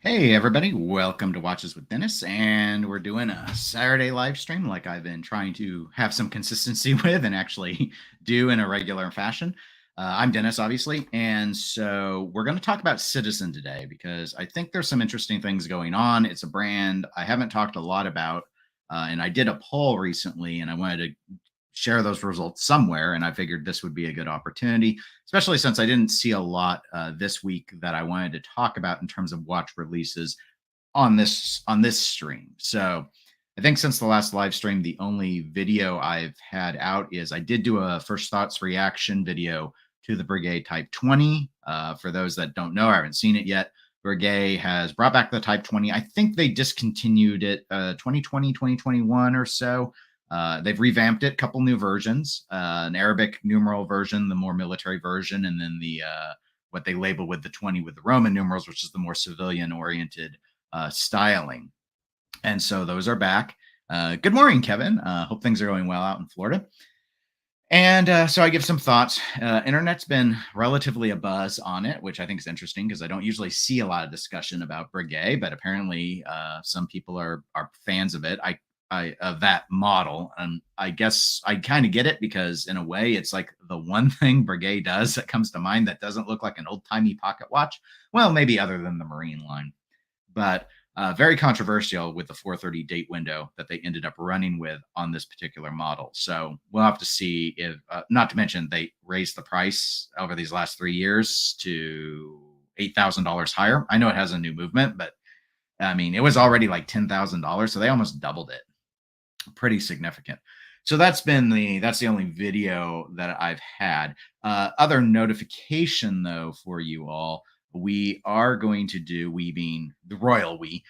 Hey everybody, welcome to Watches with Dennis, and we're doing a Saturday live stream like I've been trying to have some consistency with and actually do in a regular fashion. I'm Dennis, obviously, and so we're going to talk about Citizen today because I think there's some interesting things going on. It's a brand I haven't talked a lot about, and I did a poll recently, and I wanted to share those results somewhere, and I figured this would be a good opportunity, especially since I didn't see a lot this week that I wanted to talk about in terms of watch releases on this stream. So I think since the last live stream, the only video I've had out is I did do a first thoughts reaction video to the Breguet Type 20. For those that don't know, I haven't seen it yet. Breguet has brought back the Type 20. I think they discontinued it 2020, 2021 or so. They've revamped it, a couple new versions, an Arabic numeral version, the more military version, and then the what they label with the 20 with the Roman numerals, which is the more civilian oriented styling. And so those are back. Good morning, Kevin. Hope things are going well out in Florida. And so I give some thoughts. Internet's been relatively a buzz on it, which I think is interesting because I don't usually see a lot of discussion about Breguet, but apparently some people are fans of it. I of that model, and I guess I kind of get it because in a way it's like the one thing Breguet does that comes to mind that doesn't look like an old timey pocket watch. Well, maybe other than the Marine line, but very controversial with the 430 date window that they ended up running with on this particular model. So we'll have to see if, not to mention, they raised the price over these last 3 years to $8,000 higher. I know it has a new movement, but I mean, it was already like $10,000, so they almost doubled it. Pretty significant. So that's the only video that I've had. Other notification though for you all, we are going to do, we being the royal we,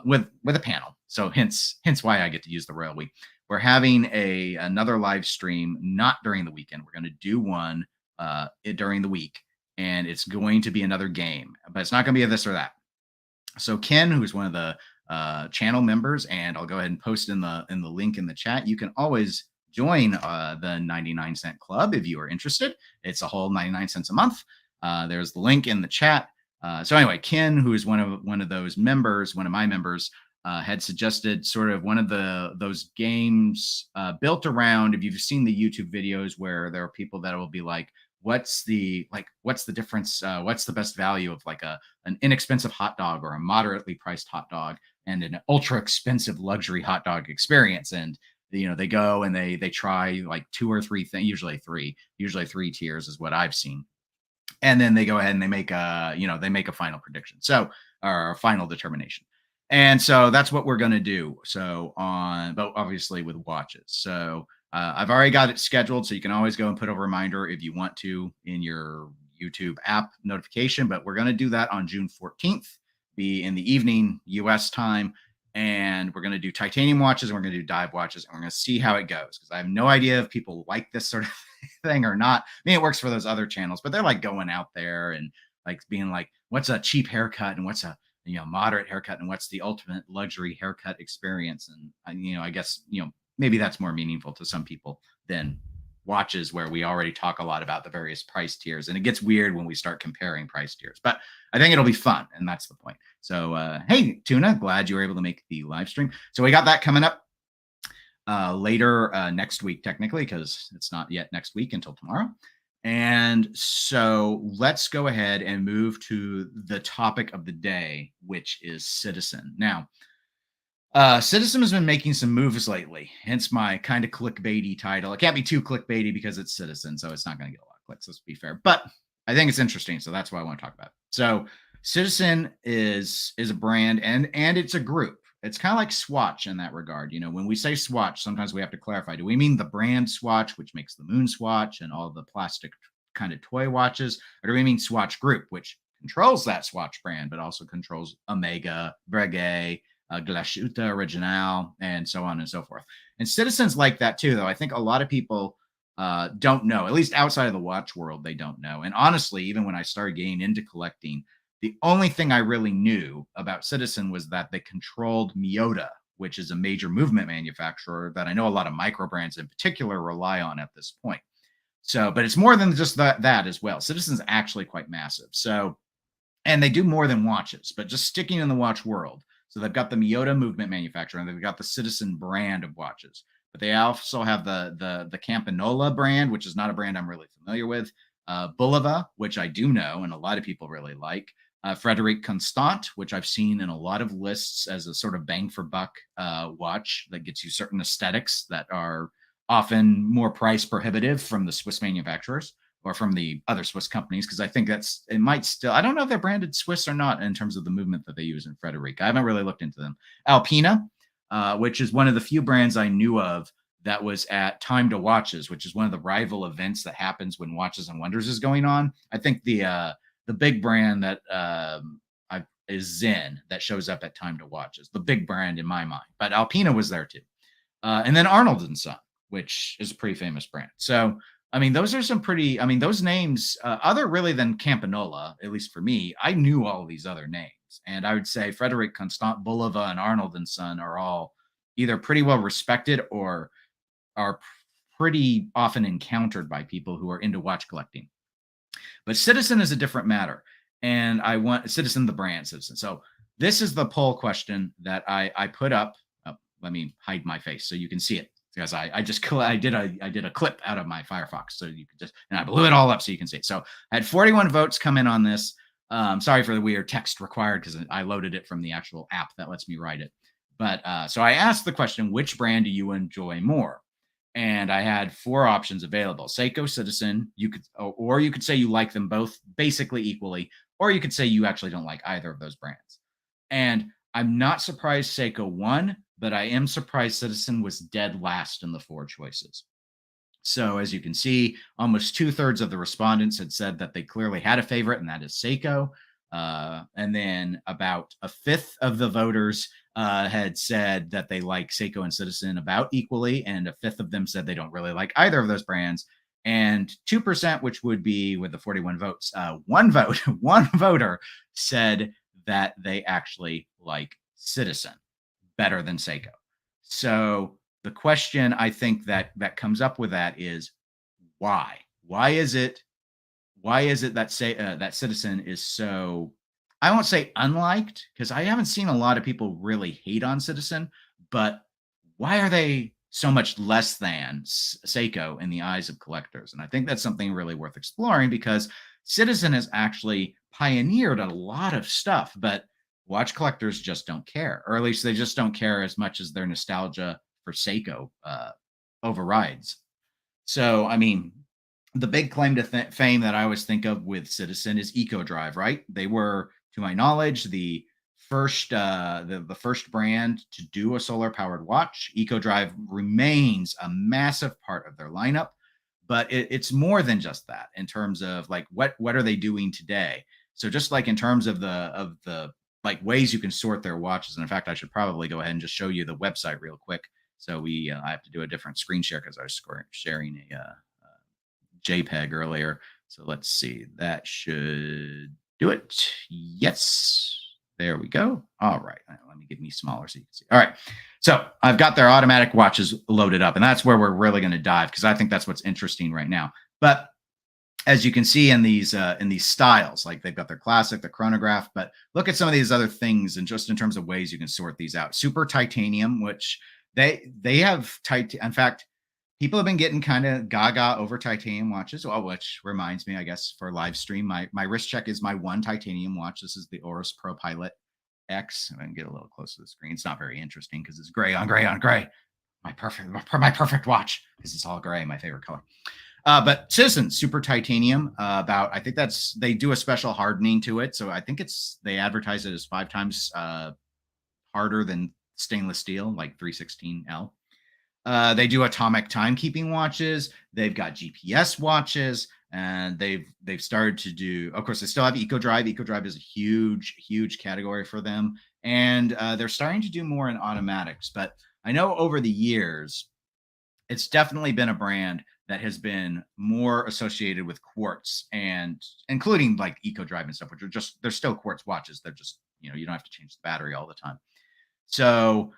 with a panel. So hence why I get to use the royal we. We're having another live stream, not during the weekend. We're going to do one during the week, and it's going to be another game, but it's not going to be a this or that. So Ken, who's one of the channel members, and I'll go ahead and post in the link in the chat. You can always join the 99-cent club if you are interested. It's a whole 99 cents a month. There's the link in the chat. So anyway, Ken, who is one of those members, one of my members, had suggested sort of one of those games built around, if you've seen the YouTube videos where there are people that will be like, what's the difference? What's the best value of like an inexpensive hot dog or a moderately priced hot dog and an ultra expensive luxury hot dog experience? And they go and they try like two or three things, usually three tiers is what I've seen. And then they go ahead and they make a final prediction. So, or a final determination. And so that's what we're going to do. So but obviously with watches. So I've already got it scheduled, so you can always go and put a reminder if you want to in your YouTube app notification. But we're going to do that on June 14th, be in the evening US time. And we're going to do titanium watches, and we're going to do dive watches, and we're going to see how it goes, because I have no idea if people like this sort of thing or not. I mean, it works for those other channels, but they're like going out there and like being like, what's a cheap haircut and what's a moderate haircut and what's the ultimate luxury haircut experience? And I guess maybe that's more meaningful to some people than watches, where we already talk a lot about the various price tiers, and it gets weird when we start comparing price tiers, but I think it'll be fun, and that's the point. So hey Tuna, glad you were able to make the live stream. So we got that coming up later next week, technically, because it's not yet next week until tomorrow. And so let's go ahead and move to the topic of the day, which is Citizen. Now, Citizen has been making some moves lately, hence my kind of clickbaity title. It can't be too clickbaity because it's Citizen, so it's not going to get a lot of clicks, let's be fair. But I think it's interesting, so that's why I want to talk about it. So Citizen is a brand, and it's a group. It's kind of like Swatch in that regard. When we say Swatch, sometimes we have to clarify. Do we mean the brand Swatch, which makes the Moon Swatch and all the plastic kind of toy watches? Or do we mean Swatch Group, which controls that Swatch brand, but also controls Omega, Breguet, Glashütte Original, and so on and so forth? And Citizen's like that too, though. I think a lot of people don't know, at least outside of the watch world, they don't know. And honestly, even when I started getting into collecting, the only thing I really knew about Citizen was that they controlled Miyota, which is a major movement manufacturer that I know a lot of micro brands in particular rely on at this point. So, but it's more than just that as well. Citizen's actually quite massive. So and they do more than watches, but just sticking in the watch world. So they've got the Miyota movement manufacturer, and they've got the Citizen brand of watches. But they also have the Campanola brand, which is not a brand I'm really familiar with. Bulova, which I do know, and a lot of people really like. Frederic Constant, which I've seen in a lot of lists as a sort of bang for buck watch that gets you certain aesthetics that are often more price prohibitive from the Swiss manufacturers or from the other Swiss companies, because I think it might still, I don't know if they're branded Swiss or not in terms of the movement that they use in Frederic. I haven't really looked into them. Alpina, which is one of the few brands I knew of that was at Time to Watches, which is one of the rival events that happens when Watches and Wonders is going on. I think the big brand that is Zen that shows up at Time to Watches, the big brand in my mind. But Alpina was there too. And then Arnold and Son, which is a pretty famous brand. So, I mean, those are some pretty, I mean, those names, other really than Campanola, at least for me, I knew all of these other names. And I would say Frederic Constant, Bulova, and Arnold and Son are all either pretty well respected or are pretty often encountered by people who are into watch collecting. But Citizen is a different matter. And I want Citizen, the brand Citizen. So this is the poll question that I put up. Oh, let me hide my face so you can see it, because I did a clip out of my Firefox, so you could just, and I blew it all up so you can see it. So I had 41 votes come in on this. Sorry for the weird text required, because I loaded it from the actual app that lets me write it. But so I asked the question, which brand do you enjoy more? And I had 4 options available: Seiko, Citizen. You could, or you could say you like them both basically equally, or you could say you actually don't like either of those brands. And I'm not surprised Seiko won, but I am surprised Citizen was dead last in the 4 choices. So as you can see, almost 2/3 of the respondents had said that they clearly had a favorite, and that is Seiko. And then about a fifth of the voters had said that they like Seiko and Citizen about equally, and a fifth of them said they don't really like either of those brands. And 2%, which would be with the 41 votes, one voter said that they actually like Citizen better than Seiko. So the question I think that comes up with that is why? Why is it that that Citizen is so, I won't say unliked, because I haven't seen a lot of people really hate on Citizen, but why are they so much less than Seiko in the eyes of collectors? And I think that's something really worth exploring, because Citizen has actually pioneered a lot of stuff, but watch collectors just don't care, or at least they just don't care as much as their nostalgia for Seiko overrides. So, I mean, the big claim to fame that I always think of with Citizen is EcoDrive, right? They were, to my knowledge, the first first brand to do a solar powered watch. EcoDrive remains a massive part of their lineup, but it's more than just that in terms of like what are they doing today. So just like in terms of the like ways you can sort their watches, and in fact, I should probably go ahead and just show you the website real quick. So I have to do a different screen share because I was sharing a JPEG earlier. So let's see, that should do it. Yes, there we go. All right, let me get me smaller so you can see. All right, so I've got their automatic watches loaded up, and that's where we're really going to dive, because I think that's what's interesting right now. But as you can see in these styles, like they've got their classic, the chronograph, but look at some of these other things, and just in terms of ways you can sort these out. Super titanium, which they have in fact, people have been getting kind of gaga over titanium watches. Well, which reminds me, I guess, for live stream, my wrist check is my one titanium watch. This is the Oris Pro Pilot X. I can get a little close to the screen. It's not very interesting because it's gray on gray on gray. My perfect watch, because it's all gray, my favorite color. But Citizen Super Titanium, I think they do a special hardening to it. So I think they advertise it as 5 times harder than stainless steel, like 316L. They do atomic timekeeping watches. They've got GPS watches, and they've started to do, of course, they still have EcoDrive. EcoDrive is a huge category for them. And they're starting to do more in automatics. But I know over the years, it's definitely been a brand that has been more associated with quartz, and including like EcoDrive and stuff, which are they're still quartz watches. They're just, you don't have to change the battery all the time. So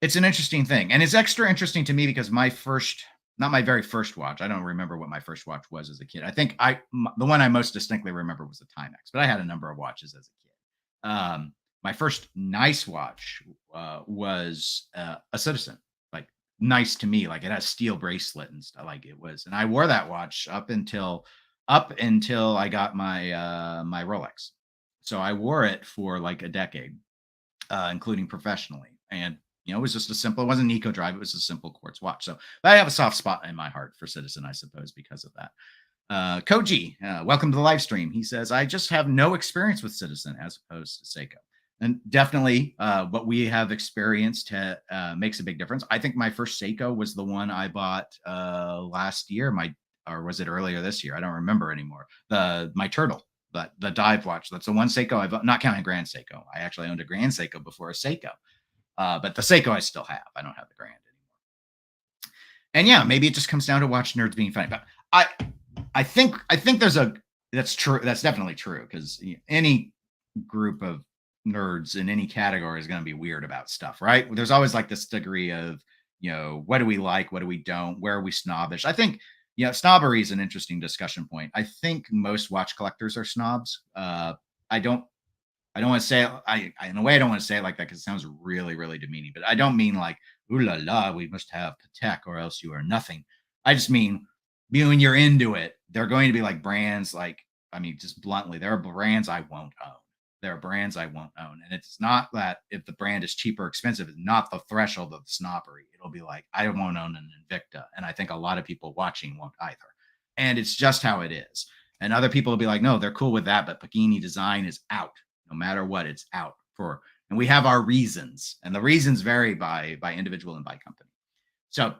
it's an interesting thing. And it's extra interesting to me because my first not my very first watch. I don't remember what my first watch was as a kid. I think the one I most distinctly remember was the Timex, but I had a number of watches as a kid. My first nice watch was a Citizen, like nice to me, like it has steel bracelet and stuff, like it was, and I wore that watch up until I got my Rolex. So I wore it for like a decade, including professionally. And it was just a simple. It wasn't an Eco Drive. It was a simple quartz watch. So but I have a soft spot in my heart for Citizen, I suppose, because of that. Koji, welcome to the live stream. He says, I just have no experience with Citizen as opposed to Seiko. And definitely what we have experienced makes a big difference. I think my first Seiko was the one I bought last year, or was it earlier this year? I don't remember anymore. My Turtle, but the dive watch. That's the one Seiko I've not counting Grand Seiko. I actually owned a Grand Seiko before a Seiko. But the Seiko I still have. I don't have the Grand anymore. And yeah, maybe it just comes down to watch nerds being funny. But I think that's true. That's definitely true, because any group of nerds in any category is going to be weird about stuff, right? There's always like this degree of, what do we like, what do we don't, where are we snobbish? I think snobbery is an interesting discussion point. I think most watch collectors are snobs. I don't want to say it, in a way I don't want to say it like that because it sounds really, really demeaning. But I don't mean like, ooh la la, we must have Patek or else you are nothing. I just mean when you're into it, they're going to be like brands like, I mean, just bluntly, there are brands I won't own. There are brands I won't own. And it's not that if the brand is cheap or expensive, it's not the threshold of snobbery. It'll be like, I won't own an Invicta. And I think a lot of people watching won't either. And it's just how it is. And other people will be like, no, they're cool with that, but Pagani design is out. No matter what, it's out for, and we have our reasons, and the reasons vary by individual and by company. So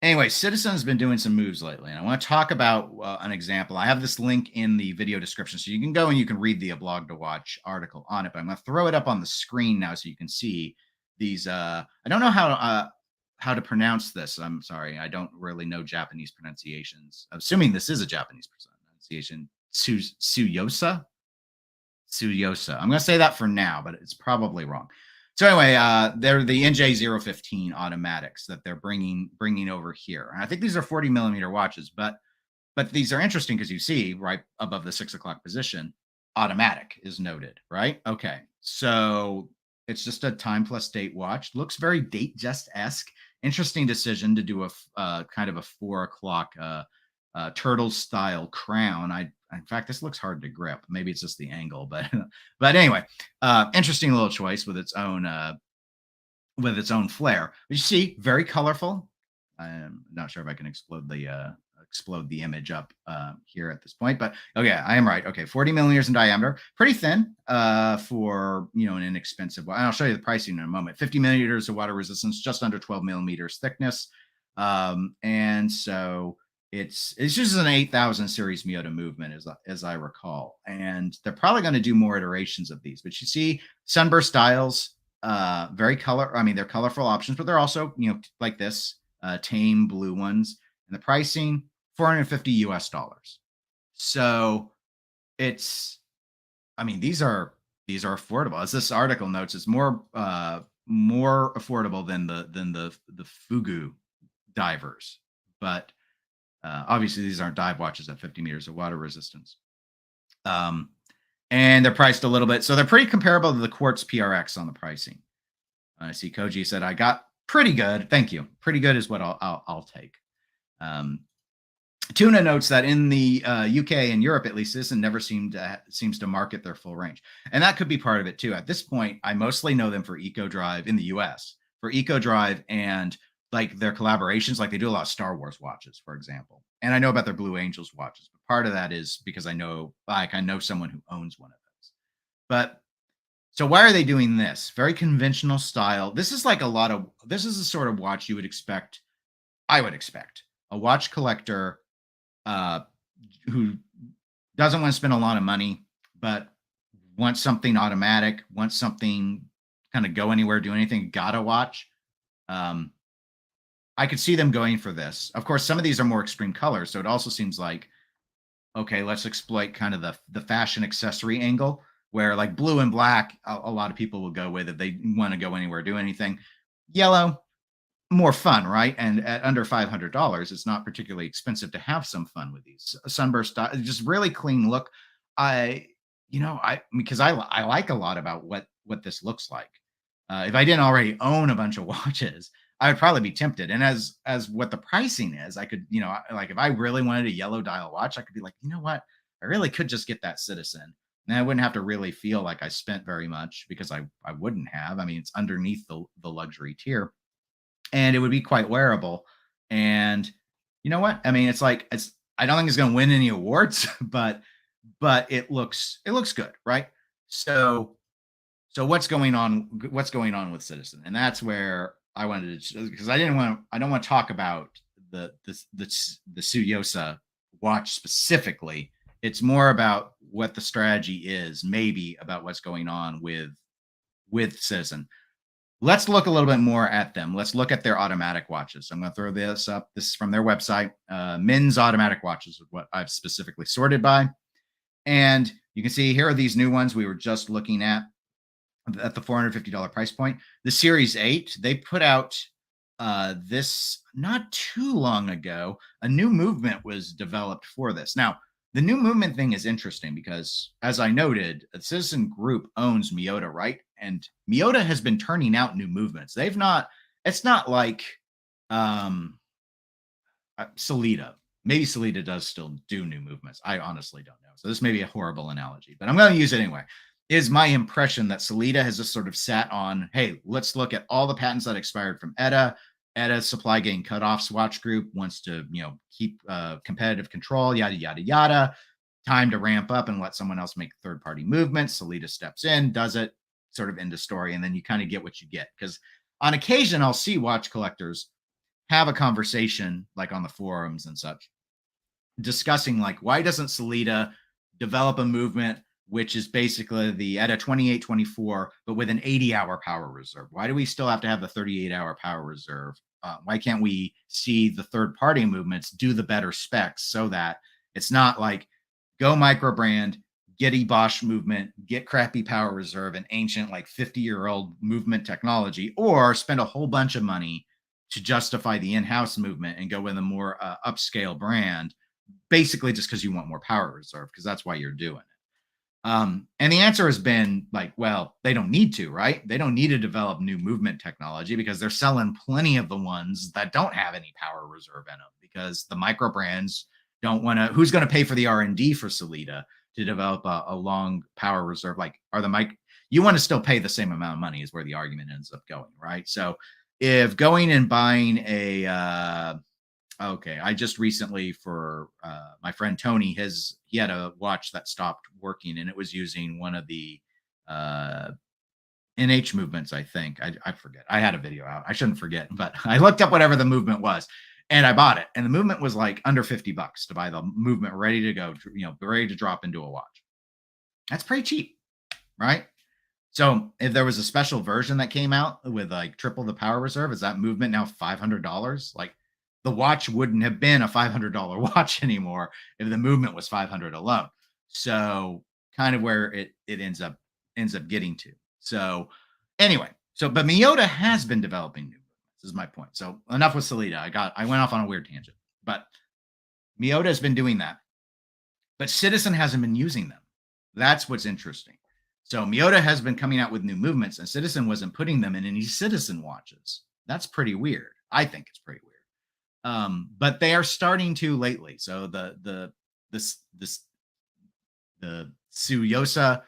anyway, Citizen has been doing some moves lately, and I want to talk about an example. I have this link in the video description, so you can go and you can read the A Blog to Watch article on it, but I'm going to throw it up on the screen now so you can see these. I don't know how to pronounce this. I'm sorry. I don't really know Japanese pronunciations. Assuming this is a Japanese pronunciation. Tsuyosa? Tsuyosa. I'm going to say that for now, but it's probably wrong. So anyway, they're the NJ015 automatics that they're bringing over here. And I think these are 40 millimeter watches, but these are interesting because you see right above the 6 o'clock position, automatic is noted, right? Okay. So it's just a time plus date watch. Looks very Datejust-esque. Interesting decision to do a kind of a 4 o'clock turtle style crown. In fact, this looks hard to grip. Maybe it's just the angle, but anyway, interesting little choice with its own flair. But you see, very colorful. I'm not sure if I can explode the image up here at this point, but okay, I am right. Okay, 40 millimeters in diameter, pretty thin for an inexpensive one. I'll show you the pricing in a moment. 50 millimeters of water resistance, just under 12 millimeters thickness, and so. It's just an 8000 series Miyota movement, as I recall, and they're probably going to do more iterations of these. But you see, sunburst dials, very color. I mean, they're colorful options, but they're also like this tame blue ones. And the pricing $450. So it's, I mean, these are affordable. As this article notes, it's more affordable than the Fugu divers, but obviously, these aren't dive watches at 50 meters of water resistance. And they're priced a little bit. So they're pretty comparable to the Quartz PRX on the pricing. I see Koji said, I got pretty good. Thank you. Pretty good is what I'll take. Tuna notes that in the UK and Europe, at least, Citizen never seems to market their full range. And that could be part of it, too. At this point, I mostly know them for Eco Drive in the US, for Eco Drive and like their collaborations, like they do a lot of Star Wars watches, for example. And I know about their Blue Angels watches, but part of that is because I know someone who owns one of those. But so why are they doing this? Very conventional style. This is the sort of watch you would expect. I would expect a watch collector who doesn't want to spend a lot of money, but wants something automatic, wants something kind of go anywhere, do anything, got a watch. I could see them going for this. Of course, some of these are more extreme colors, so it also seems like, okay, let's exploit kind of the fashion accessory angle, where like blue and black, a lot of people will go with if they want to go anywhere, do anything. Yellow, more fun, right? And at under $500, it's not particularly expensive to have some fun with these sunburst. Just really clean look. I, because I like a lot about what this looks like. If I didn't already own a bunch of watches, I would probably be tempted. And as what the pricing is, I could, like if I really wanted a yellow dial watch, I could be like, you know what, I really could just get that Citizen. And I wouldn't have to really feel like I spent very much because I wouldn't have. I mean, it's underneath the luxury tier and it would be quite wearable. And you know what? I mean, it's I don't think it's going to win any awards, but it looks good, right? So so what's going on with Citizen? And that's where I wanted to, because I don't want to talk about the Suyosa watch specifically. It's more about what the strategy is, maybe about what's going on with Citizen. Let's look a little bit more at them. Let's look at their automatic watches. I'm going to throw this up. This is from their website. Men's automatic watches is what I've specifically sorted by. And you can see here are these new ones we were just looking at the $450 price point. The Series 8, they put out this not too long ago. A new movement was developed for this. Now, the new movement thing is interesting because, as I noted, a Citizen Group owns Miyota, right? And Miyota has been turning out new movements. It's not like um, Salida. Maybe Salida does still do new movements. I honestly don't know. So this may be a horrible analogy, but I'm going to use it anyway. Is my impression that Salida has just sort of sat on, hey, let's look at all the patents that expired from ETA. ETA's supply gain cutoffs watch group wants to, keep competitive control, yada, yada, yada. Time to ramp up and let someone else make third-party movements. Salida steps in, does it, sort of end of story, and then you kind of get what you get. Because on occasion, I'll see watch collectors have a conversation, like on the forums and such, discussing like, why doesn't Salida develop a movement which is basically the ETA 2824, but with an 80-hour power reserve? Why do we still have to have the 38-hour power reserve? Why can't we see the third-party movements do the better specs so that it's not like go micro brand, get Bosch movement, get crappy power reserve, and ancient like 50-year-old movement technology, or spend a whole bunch of money to justify the in-house movement and go with a more upscale brand, basically just because you want more power reserve, because that's why you're doing it. And the answer has been like, well, they don't need to, right? They don't need to develop new movement technology because they're selling plenty of the ones that don't have any power reserve in them, because the micro brands don't want to. Who's going to pay for the R&D for Salida to develop a long power reserve? Like, you want to still pay the same amount of money is where the argument ends up going, right? So if going and buying okay, I just recently, for my friend Tony, he had a watch that stopped working, and it was using one of the NH movements, I think. I forget. I had a video out. I shouldn't forget, but I looked up whatever the movement was, and I bought it. And the movement was like under $50 to buy the movement ready to go, ready to drop into a watch. That's pretty cheap, right? So if there was a special version that came out with like triple the power reserve, is that movement now $500? Like, the watch wouldn't have been a $500 watch anymore if the movement was $500 alone. So kind of where it ends up getting to. So anyway, but Miyota has been developing new movements, is my point. So enough with Salida. I went off on a weird tangent, but Miyota has been doing that, but Citizen hasn't been using them. That's what's interesting. So Miyota has been coming out with new movements, and Citizen wasn't putting them in any Citizen watches. That's pretty weird. I think it's pretty weird. But they are starting to lately. So the Suyosa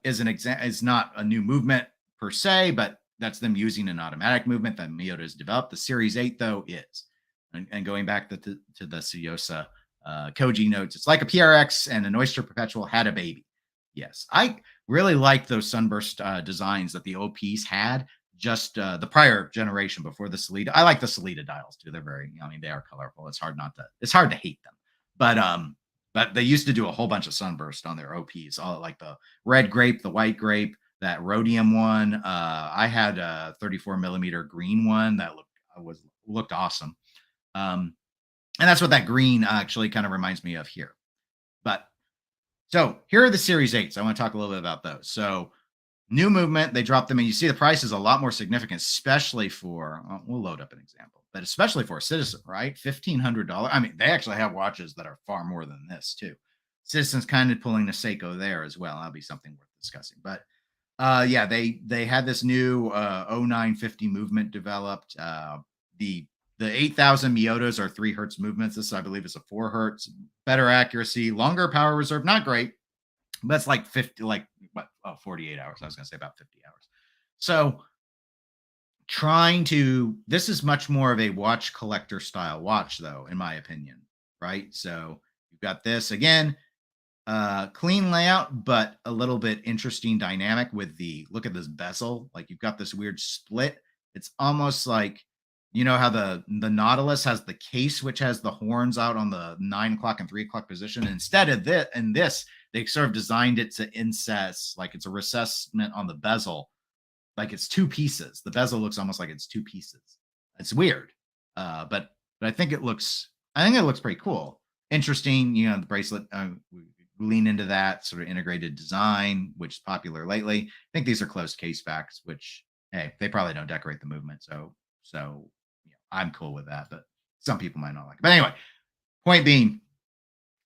is not a new movement per se, but that's them using an automatic movement that Miyota has developed. The Series 8 though is, and going back to the Suyosa, Koji notes, it's like a PRX and an Oyster Perpetual had a baby. Yes, I really like those sunburst designs that the OPs had. Just the prior generation before the Salida. I like the Salida dials too. They're they are colorful. It's hard to hate them. But they used to do a whole bunch of sunburst on their OPs, all like the red grape, the white grape, that rhodium one. I had a 34 millimeter green one that looked awesome. And that's what that green actually kind of reminds me of here. But so here are the Series 8s. I want to talk a little bit about those. So New movement, they dropped them, and you see the price is a lot more significant, especially for, we'll load up an example, but especially for a Citizen, right? $1,500. I mean, they actually have watches that are far more than this too. Citizen's kind of pulling the Seiko there as well. That'll be something worth discussing. But yeah, they had this new 0950 movement developed. The the 8,000 Miyotas are 3 hertz movements. This, I believe, is a 4 hertz, better accuracy, longer power reserve. Not great, but it's like 50, like what, 48 hours. I was going to say about 50 hours. So this is much more of a watch collector style watch, though, in my opinion, right? So you've got this again, clean layout, but a little bit interesting dynamic with look at this bezel. Like you've got this weird split. It's almost like, how the Nautilus has the case, which has the horns out on the 9 o'clock and 3 o'clock position. And instead of this, they sort of designed it to incest, like it's a recessment on the bezel, like it's 2 pieces. The bezel looks almost like it's 2 pieces. It's weird, but I think it looks pretty cool, interesting. The bracelet. We lean into that sort of integrated design, which is popular lately. I think these are closed case backs, which, hey, they probably don't decorate the movement, so I'm cool with that. But some people might not like it. But anyway, point being,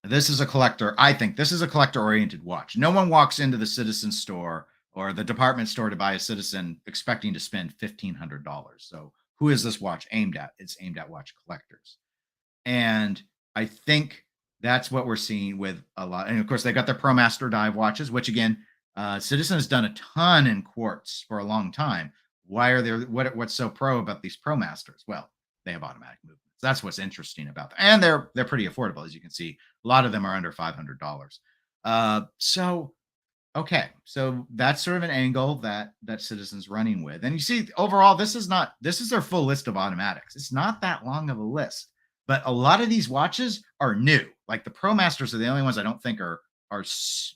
this is a collector. I think this is a collector-oriented watch. No one walks into the Citizen store or the department store to buy a Citizen expecting to spend $1,500. So who is this watch aimed at? It's aimed at watch collectors. And I think that's what we're seeing with a lot. And of course, they got their ProMaster dive watches, which again, Citizen has done a ton in quartz for a long time. Why are there, what's so pro about these ProMasters? Well, they have automatic movements. That's what's interesting about them. And they're pretty affordable. As you can see, a lot of them are under $500. Okay, so that's sort of an angle that Citizen's running with. And you see, overall, this is their full list of automatics. It's not that long of a list. But a lot of these watches are new. Like the ProMasters are the only ones I don't think are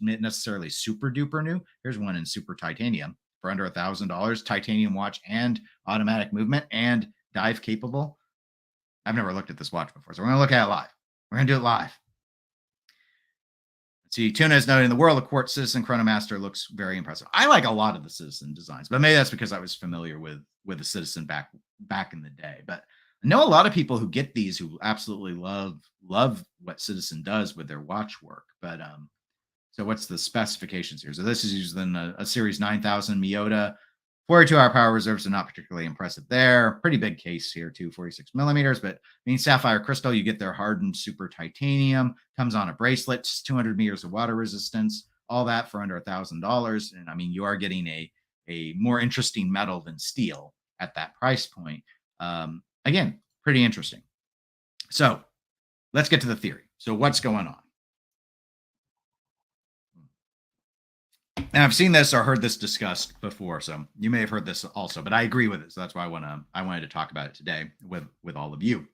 necessarily super duper new. Here's one in super titanium for under $1,000, titanium watch and automatic movement and dive capable. I've never looked at this watch before, so we're going to look at it live. We're going to do it live. Let's see, Tuna is noting, in the world of quartz, Citizen Chronomaster looks very impressive. I like a lot of the Citizen designs, but maybe that's because I was familiar with the Citizen back in the day. But I know a lot of people who get these who absolutely love what Citizen does with their watch work. But so what's the specifications here? So this is using a Series 9000 Miyota. 42-hour power reserves are not particularly impressive there. Pretty big case here too, 46 millimeters. But I mean, sapphire crystal, you get their hardened super titanium. Comes on a bracelet, 200 meters of water resistance. All that for under $1,000. And I mean, you are getting a more interesting metal than steel at that price point. Again, pretty interesting. So let's get to the theory. So what's going on? And I've seen this or heard this discussed before, so you may have heard this also, but I agree with it. So that's why I wanted to talk about it today with all of you.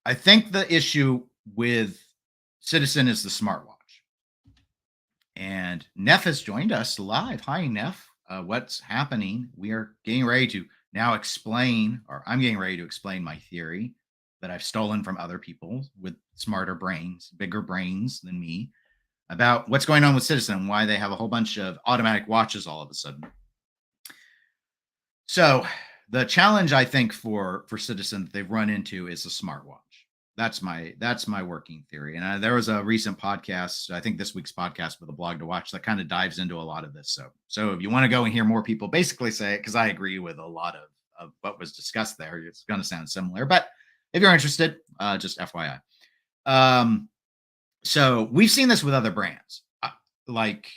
I think the issue with Citizen is the smartwatch. And Neff has joined us live. Hi, Neff. What's happening? We are getting ready to now I'm getting ready to explain my theory that I've stolen from other people with smarter brains, bigger brains than me, about what's going on with Citizen and why they have a whole bunch of automatic watches all of a sudden. So the challenge, I think, for Citizen that they've run into is a smartwatch. That's my working theory. And there was a recent podcast, I think this week's podcast with a blog to watch, that kind of dives into a lot of this. So if you want to go and hear more people basically say it, because I agree with a lot of what was discussed there, it's going to sound similar. But if you're interested, just FYI. So we've seen this with other brands, like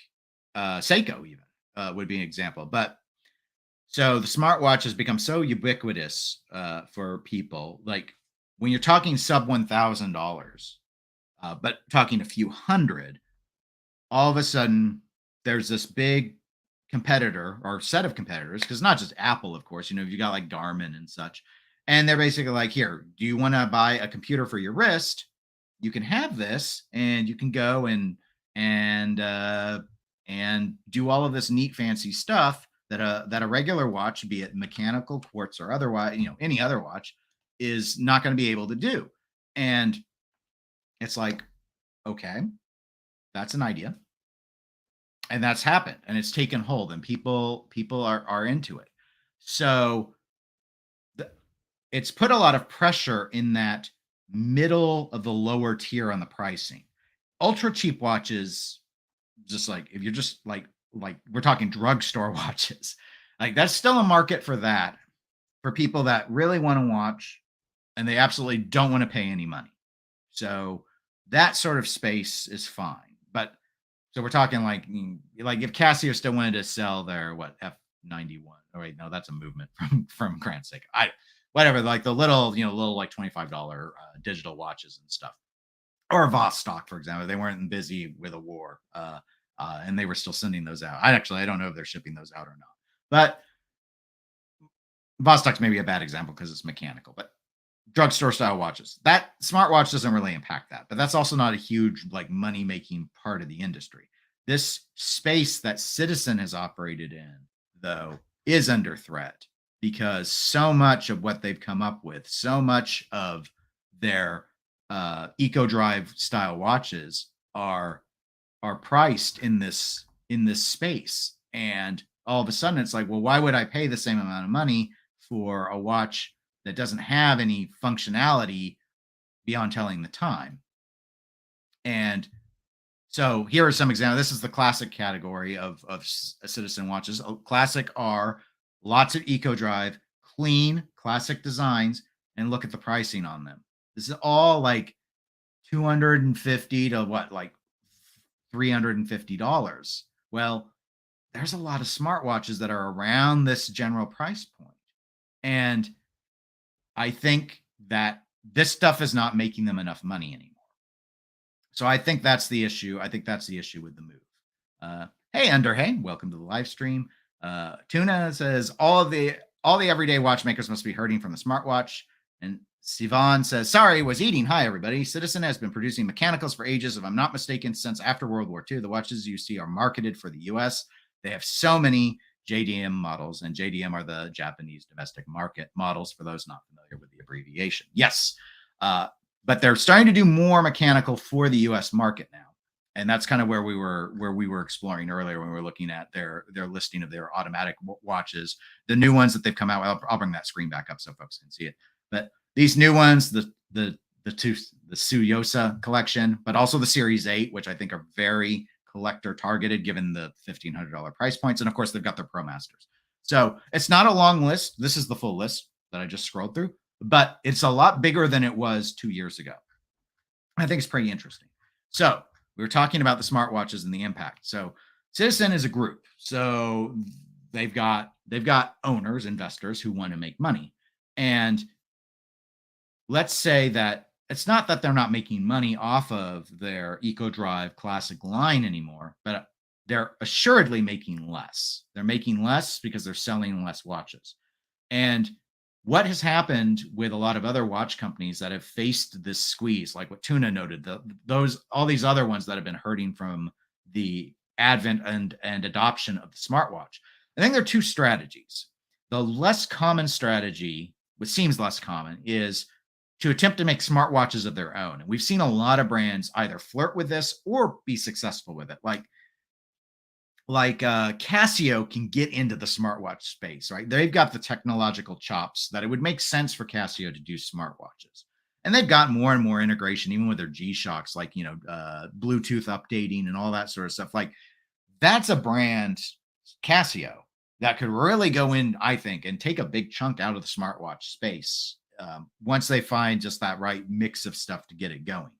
Seiko even would be an example. But so the smartwatch has become so ubiquitous for people. Like when you're talking sub $1,000, but talking a few hundred, all of a sudden there's this big competitor or set of competitors, because not just Apple, of course. You got like Garmin and such, and they're basically like, here, do you want to buy a computer for your wrist? You can have this, and you can go and do all of this neat, fancy stuff that a regular watch, be it mechanical, quartz, or otherwise, any other watch, is not going to be able to do. And it's like, okay, that's an idea. and that's happened, and it's taken hold, and people are into it. So the, it's put a lot of pressure in that middle of the lower tier on the pricing. Ultra cheap watches, just like if you're just like we're talking drugstore watches, like that's still a market for that, for people that really want to watch and they absolutely don't want to pay any money. So that sort of space is fine. But so we're talking like if Casio still wanted to sell their what F91. Oh wait, no, that's a movement from Grand Seiko. I whatever, like the little, little like $25 digital watches and stuff. Or Vostok, for example. They weren't busy with a war. And they were still sending those out. I don't know if they're shipping those out or not. But Vostok's maybe a bad example because it's mechanical, but drugstore style watches. That smartwatch doesn't really impact that, but that's also not a huge like money making part of the industry. This space that Citizen has operated in, though, is under threat because so much of what they've come up with, so much of their eco drive style watches are priced in this space, and all of a sudden it's like, well, why would I pay the same amount of money for a watch that doesn't have any functionality beyond telling the time? And so here are some examples. This is the classic category of Citizen watches. Classic are lots of eco drive, clean, classic designs, and look at the pricing on them. This is all like 250 to what, like $350. Well, there's a lot of smartwatches that are around this general price point. And I think that this stuff is not making them enough money anymore. So I think that's the issue. I think that's the issue with the move. Hey, Underhay, welcome to the live stream. Tuna says all the everyday watchmakers must be hurting from the smartwatch. And Sivan says, sorry, was eating. Hi, everybody. Citizen has been producing mechanicals for ages, if I'm not mistaken, since after World War II. The watches you see are marketed for the US. They have so many JDM models, and JDM are the Japanese domestic market models, for those not familiar with the abbreviation. Yes. But they're starting to do more mechanical for the US market now. And that's kind of where we were exploring earlier when we were looking at their listing of their automatic watches, the new ones that they've come out with. I'll bring that screen back up so folks can see it. But these new ones, the Suyosa collection, but also the Series 8, which I think are very collector targeted given the $1,500 price points. And of course, they've got their Pro Masters. So it's not a long list. This is the full list that I just scrolled through, but it's a lot bigger than it was 2 years ago. I think it's pretty interesting. So we were talking about the smartwatches and the impact. So Citizen is a group. So they've got owners, investors who want to make money. And let's say that it's not that they're not making money off of their EcoDrive Classic line anymore, but they're assuredly making less. They're making less because they're selling less watches. And what has happened with a lot of other watch companies that have faced this squeeze, like what Tuna noted, all these other ones that have been hurting from the advent and adoption of the smartwatch, I think there are two strategies. The less common strategy, which seems less common, is to attempt to make smartwatches of their own. And we've seen a lot of brands either flirt with this or be successful with it. Like Casio can get into the smartwatch space, right? They've got the technological chops that it would make sense for Casio to do smartwatches. And they've got more and more integration, even with their G-Shocks, like, Bluetooth updating and all that sort of stuff. Like, that's a brand, Casio, that could really go in, I think, and take a big chunk out of the smartwatch space once they find just that right mix of stuff to get it going.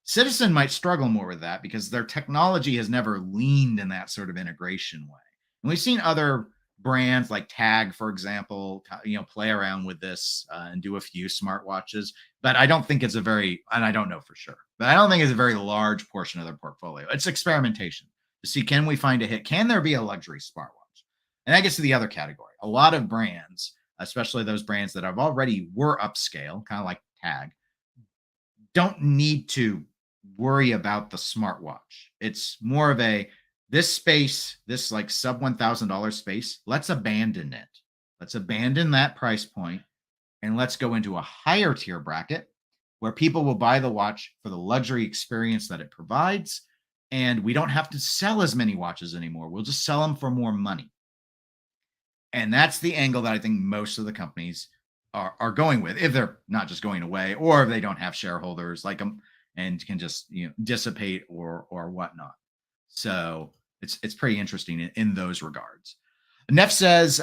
Citizen might struggle more with that because their technology has never leaned in that sort of integration way. And we've seen other brands like Tag, for example, play around with this and do a few smartwatches. But I don't think it's and I don't know for sure, but I don't think it's a very large portion of their portfolio. It's experimentation to see, can we find a hit? Can there be a luxury smartwatch? And that gets to the other category. A lot of brands, especially those brands that have already were upscale, kind of like Tag, don't need to worry about the smartwatch. It's more of this space, this like sub $1,000 space, let's abandon it. Let's abandon that price point and let's go into a higher tier bracket where people will buy the watch for the luxury experience that it provides and we don't have to sell as many watches anymore. We'll just sell them for more money. And that's the angle that I think most of the companies are going with, if they're not just going away, or if they don't have shareholders like them and can just dissipate or whatnot. So it's pretty interesting in those regards. Neff says,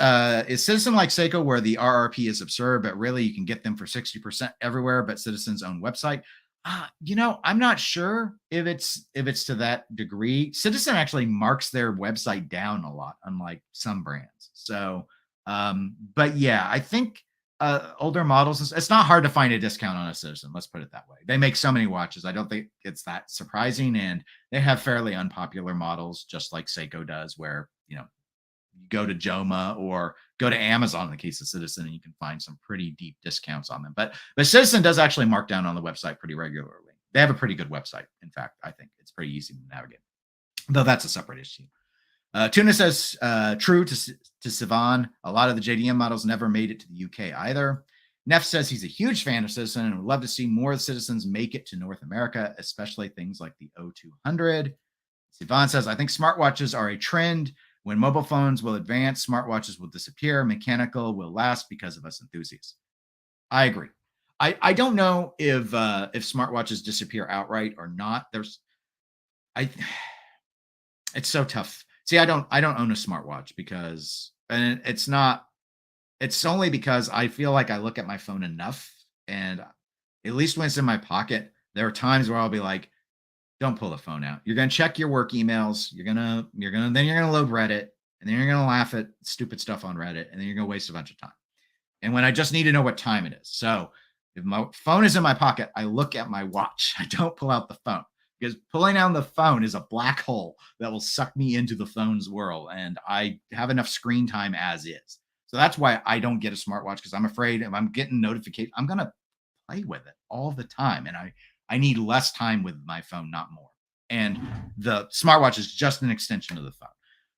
is Citizen like Seiko where the RRP is absurd, but really you can get them for 60% everywhere but Citizen's own website? I'm not sure if it's to that degree. Citizen actually marks their website down a lot, unlike some brands. So, but yeah, I think older models, it's not hard to find a discount on a Citizen. Let's put it that way. They make so many watches. I don't think it's that surprising, and they have fairly unpopular models, just like Seiko does, where you go to Joma or go to Amazon in the case of Citizen, and you can find some pretty deep discounts on them. But Citizen does actually mark down on the website pretty regularly. They have a pretty good website. In fact, I think it's pretty easy to navigate, though that's a separate issue. Tuna says, true to Sivan, a lot of the JDM models never made it to the UK either. Neff says he's a huge fan of Citizen and would love to see more Citizens make it to North America, especially things like the O200. Sivan says, I think smartwatches are a trend. When mobile phones will advance, smartwatches will disappear. Mechanical will last because of us enthusiasts. I agree. I don't know if smartwatches disappear outright or not. It's so tough. See, I don't own a smartwatch because, and it's only because I feel like I look at my phone enough, and at least when it's in my pocket, there are times where I'll be like, don't pull the phone out. You're going to check your work emails. Then you're going to load Reddit, and then you're going to laugh at stupid stuff on Reddit, and then you're going to waste a bunch of time. And when I just need to know what time it is. So if my phone is in my pocket, I look at my watch. I don't pull out the phone, because pulling out the phone is a black hole that will suck me into the phone's world. And I have enough screen time as is. So that's why I don't get a smartwatch, because I'm afraid if I'm getting notifications, I'm going to play with it all the time. And I need less time with my phone, not more. And the smartwatch is just an extension of the phone.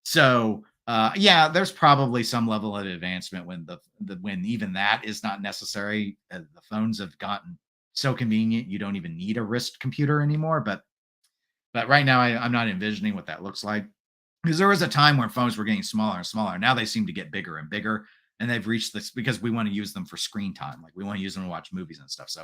So yeah, there's probably some level of advancement when even that is not necessary. The phones have gotten so convenient, you don't even need a wrist computer anymore. But right now, I'm not envisioning what that looks like, because there was a time when phones were getting smaller and smaller. Now they seem to get bigger and bigger, and they've reached this because we want to use them for screen time. Like we want to use them to watch movies and stuff.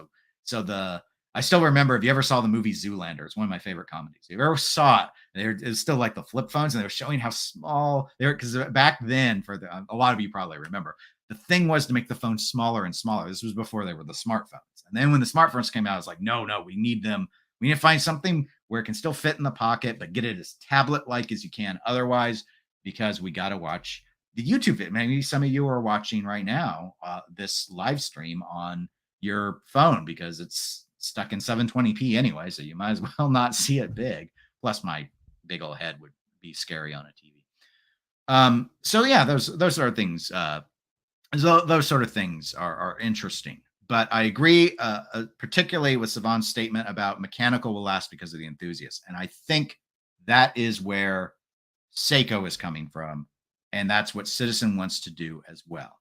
I still remember, if you ever saw the movie Zoolander, it's one of my favorite comedies. If you ever saw it, it's still like the flip phones, and they were showing how small they were. Because back then, a lot of you probably remember, the thing was to make the phone smaller and smaller. This was before they were the smartphones. And then when the smartphones came out, it's like, no, we need them. We need to find something where it can still fit in the pocket, but get it as tablet-like as you can otherwise, because we got to watch the YouTube video. Maybe some of you are watching right now this live stream on your phone because it's stuck in 720p anyway, so you might as well not see it big. Plus, my big old head would be scary on a TV. So yeah, those sort of things. Those sort of things are interesting. But I agree, particularly with Sivan's statement about mechanical will last because of the enthusiasts. And I think that is where Seiko is coming from. And that's what Citizen wants to do as well.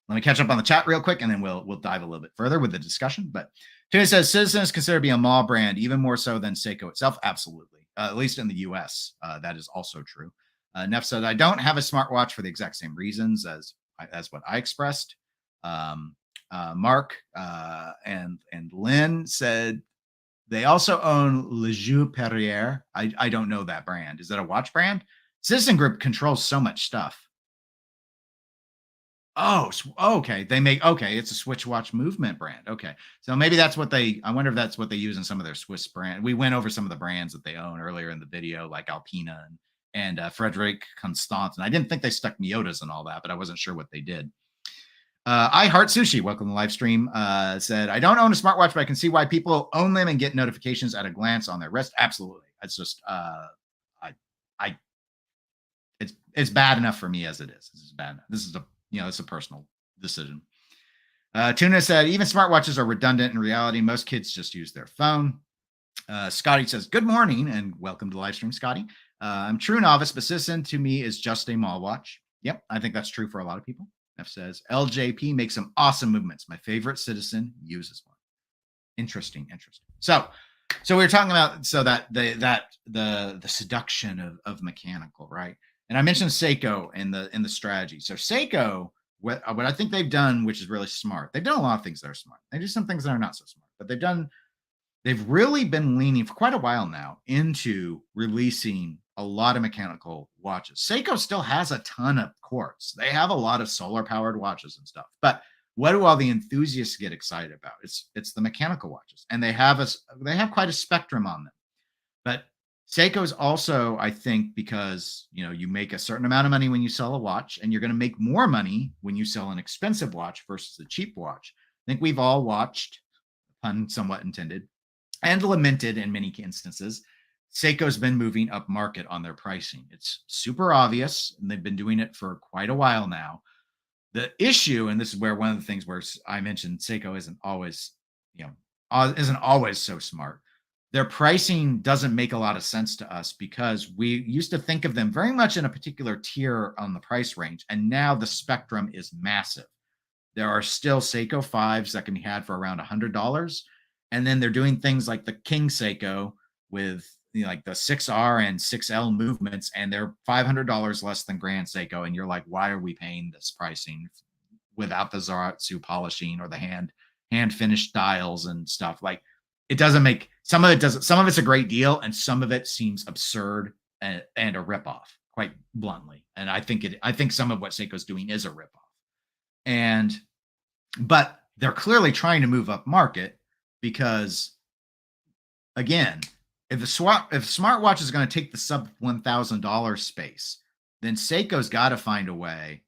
Let me catch up on the chat real quick, and then we'll dive a little bit further with the discussion. But Tuna says, Citizen is considered to be a mall brand, even more so than Seiko itself. Absolutely. At least in the US, that is also true. Neff said, I don't have a smartwatch for the exact same reasons as what I expressed. Mark and Lynn said they also own Le Jeu Perrier. I don't know that brand. Is that a watch brand? Citizen Group controls so much stuff. Oh, okay. It's a Switch watch movement brand. Okay. So maybe that's I wonder if that's what they use in some of their Swiss brand. We went over some of the brands that they own earlier in the video, like Alpina and Frederic Constant. And I didn't think they stuck Miyotas and all that, but I wasn't sure what they did. I Heart Sushi, welcome to the live stream, said, I don't own a smartwatch, but I can see why people own them and get notifications at a glance on their wrist. Absolutely. It's just, it's bad enough for me as it is. This is bad enough. This is it's a personal decision. Tuna said, even smartwatches are redundant in reality. Most kids just use their phone. Scotty says, good morning and welcome to the live stream, Scotty. I'm true novice, but Citizen to me is just a mall watch. Yep, I think that's true for a lot of people. F says, LJP makes some awesome movements. My favorite Citizen uses one. Interesting. So So we were talking about that the seduction of mechanical, right? And I mentioned Seiko in the strategy. So Seiko, what I think they've done, which is really smart, they've done a lot of things that are smart. They do some things that are not so smart, but they've really been leaning for quite a while now into releasing a lot of mechanical watches. Seiko still has a ton of quartz. They have a lot of solar powered watches and stuff. But what do all the enthusiasts get excited about? It's the mechanical watches, and they have quite a spectrum on them. But Seiko's also, I think, because you make a certain amount of money when you sell a watch, and you're going to make more money when you sell an expensive watch versus a cheap watch. I think we've all watched, pun somewhat intended, and lamented in many instances, Seiko's been moving up market on their pricing. It's super obvious, and they've been doing it for quite a while now. The issue, and this is where one of the things where I mentioned Seiko isn't always so smart. Their pricing doesn't make a lot of sense to us because we used to think of them very much in a particular tier on the price range, and now the spectrum is massive. There are still Seiko 5s that can be had for around $100. And then they're doing things like the King Seiko with like the 6R and 6L movements, and they're $500 less than Grand Seiko. And you're like, why are we paying this pricing without the Zaratsu polishing or the hand finished dials and stuff? Like, it doesn't make some of it's a great deal, and some of it seems absurd and a ripoff, quite bluntly. And I think some of what Seiko's doing is a ripoff. But they're clearly trying to move up market because, again, if smartwatch is going to take the sub $1,000 space, then Seiko's got to find a way,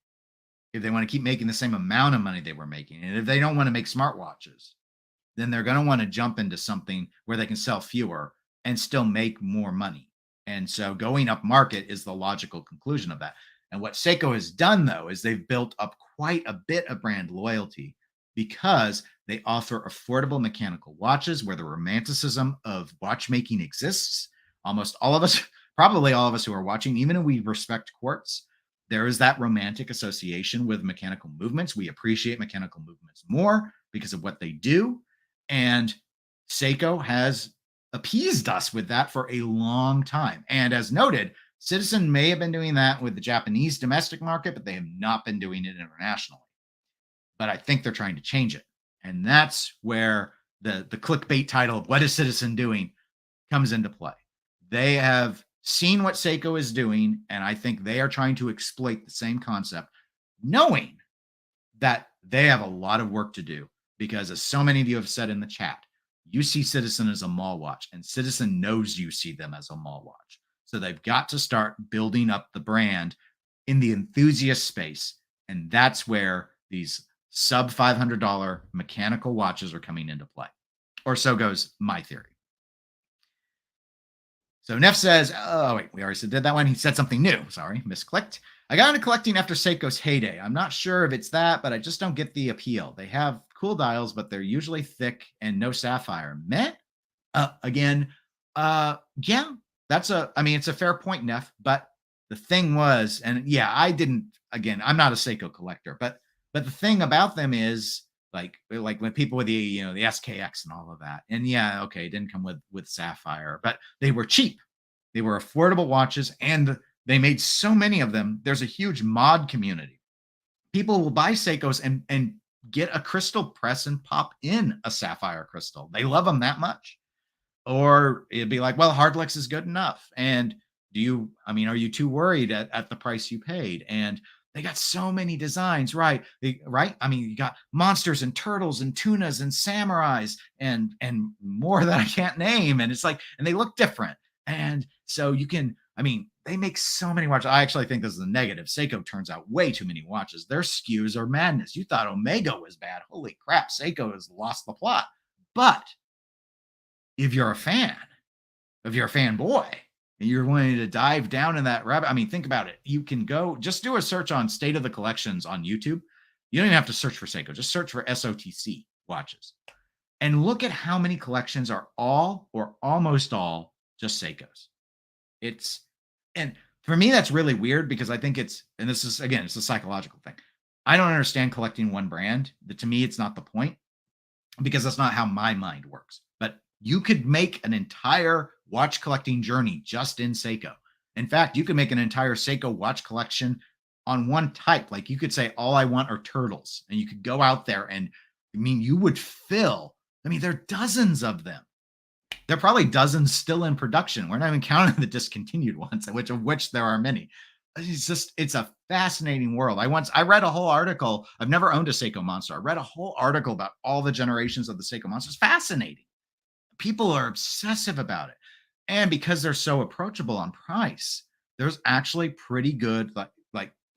if they want to keep making the same amount of money they were making. And if they don't want to make smartwatches, then they're going to want to jump into something where they can sell fewer and still make more money. And so going up market is the logical conclusion of that. And what Seiko has done, though, is they've built up quite a bit of brand loyalty because they offer affordable mechanical watches where the romanticism of watchmaking exists. Almost all of us, probably all of us who are watching, even if we respect quartz, there is that romantic association with mechanical movements. We appreciate mechanical movements more because of what they do. And Seiko has appeased us with that for a long time. And as noted, Citizen may have been doing that with the Japanese domestic market, but they have not been doing it internationally. But I think they're trying to change it. And that's where the clickbait title of What is Citizen Doing comes into play. They have seen what Seiko is doing, and I think they are trying to exploit the same concept, knowing that they have a lot of work to do. Because as so many of you have said in the chat, you see Citizen as a mall watch, and Citizen knows you see them as a mall watch. So they've got to start building up the brand in the enthusiast space. And that's where these sub $500 mechanical watches are coming into play. Or so goes my theory. So Neff says, oh, wait, we already did that one. He said something new. Sorry, misclicked. I got into collecting after Seiko's heyday. I'm not sure if it's that, but I just don't get the appeal. They have cool dials, but they're usually thick and no sapphire. Meh? Again, yeah, it's a fair point, Neff. But the thing was, and yeah, I'm not a Seiko collector, but the thing about them is like when people with the SKX and all of that, and yeah, okay, it didn't come with sapphire, but they were cheap. They were affordable watches, and they made so many of them. There's a huge mod community. People will buy Seikos and get a crystal press and pop in a sapphire crystal. They love them that much. Or it'd be like, well, Hardlex is good enough. And are you too worried at the price you paid? And they got so many designs, right? Right? I mean, you got monsters and turtles and tunas and samurais and more that I can't name. And it's like, and they look different. And so they make so many watches. I actually think this is a negative. Seiko turns out way too many watches. Their SKUs are madness. You thought Omega was bad. Holy crap, Seiko has lost the plot. But if you're a fan, if you're a fanboy, and you're wanting to dive down in that rabbit, think about it. You can go, just do a search on State of the Collections on YouTube. You don't even have to search for Seiko. Just search for SOTC watches. And look at how many collections are all or almost all just Seikos. And for me, that's really weird because I think it's a psychological thing. I don't understand collecting one brand. To me, it's not the point because that's not how my mind works. But You could make an entire watch collecting journey just in Seiko. In fact, you could make an entire Seiko watch collection on one type. Like you could say, all I want are turtles. And you could go out there and you would fill. There are dozens of them. There are probably dozens still in production. We're not even counting the discontinued ones, of which there are many. It's a fascinating world. I read a whole article. I've never owned a Seiko Monster. I read a whole article about all the generations of the Seiko Monsters. Fascinating. People are obsessive about it. And because they're so approachable on price, there's actually pretty good,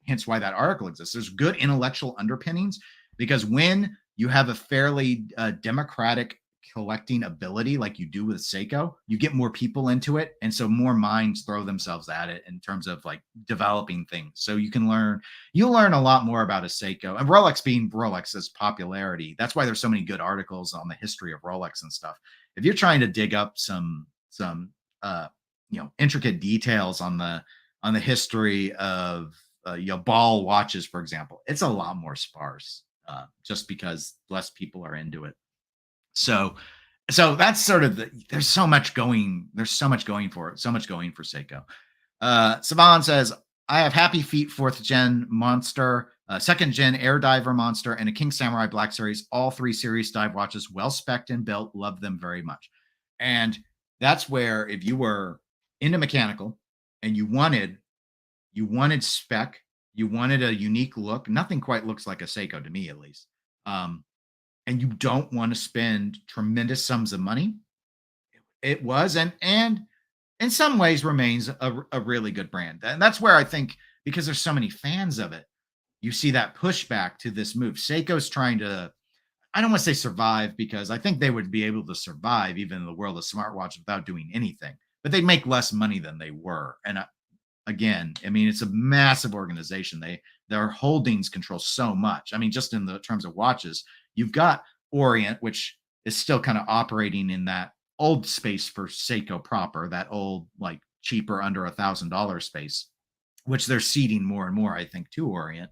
hence why that article exists. There's good intellectual underpinnings because when you have a fairly democratic collecting ability like you do with Seiko, you get more people into it. And so more minds throw themselves at it in terms of developing things. So you'll learn a lot more about a Seiko, and Rolex being Rolex's popularity. That's why there's so many good articles on the history of Rolex and stuff. If you're trying to dig up some intricate details on the history of ball watches, for example, it's a lot more sparse just because less people are into it. So that's sort of there's so much going for Seiko. Savan says, I have Happy Feet 4th Gen Monster, 2nd Gen Air Diver Monster, and a King Samurai Black Series, all 3 series dive watches, well spec'd and built, love them very much. And that's where if you were into mechanical and you wanted spec, you wanted a unique look, nothing quite looks like a Seiko to me at least. And you don't want to spend tremendous sums of money. It was and in some ways remains a really good brand. And that's where I think, because there's so many fans of it, you see that pushback to this move. Seiko's trying to, I don't want to say survive, because I think they would be able to survive even in the world of smartwatches without doing anything, but they'd make less money than they were. And again, it's a massive organization. Their holdings control so much. Just in the terms of watches, you've got Orient, which is still kind of operating in that old space for Seiko proper, that old, cheaper, under $1,000 space, which they're seeding more and more, I think, to Orient.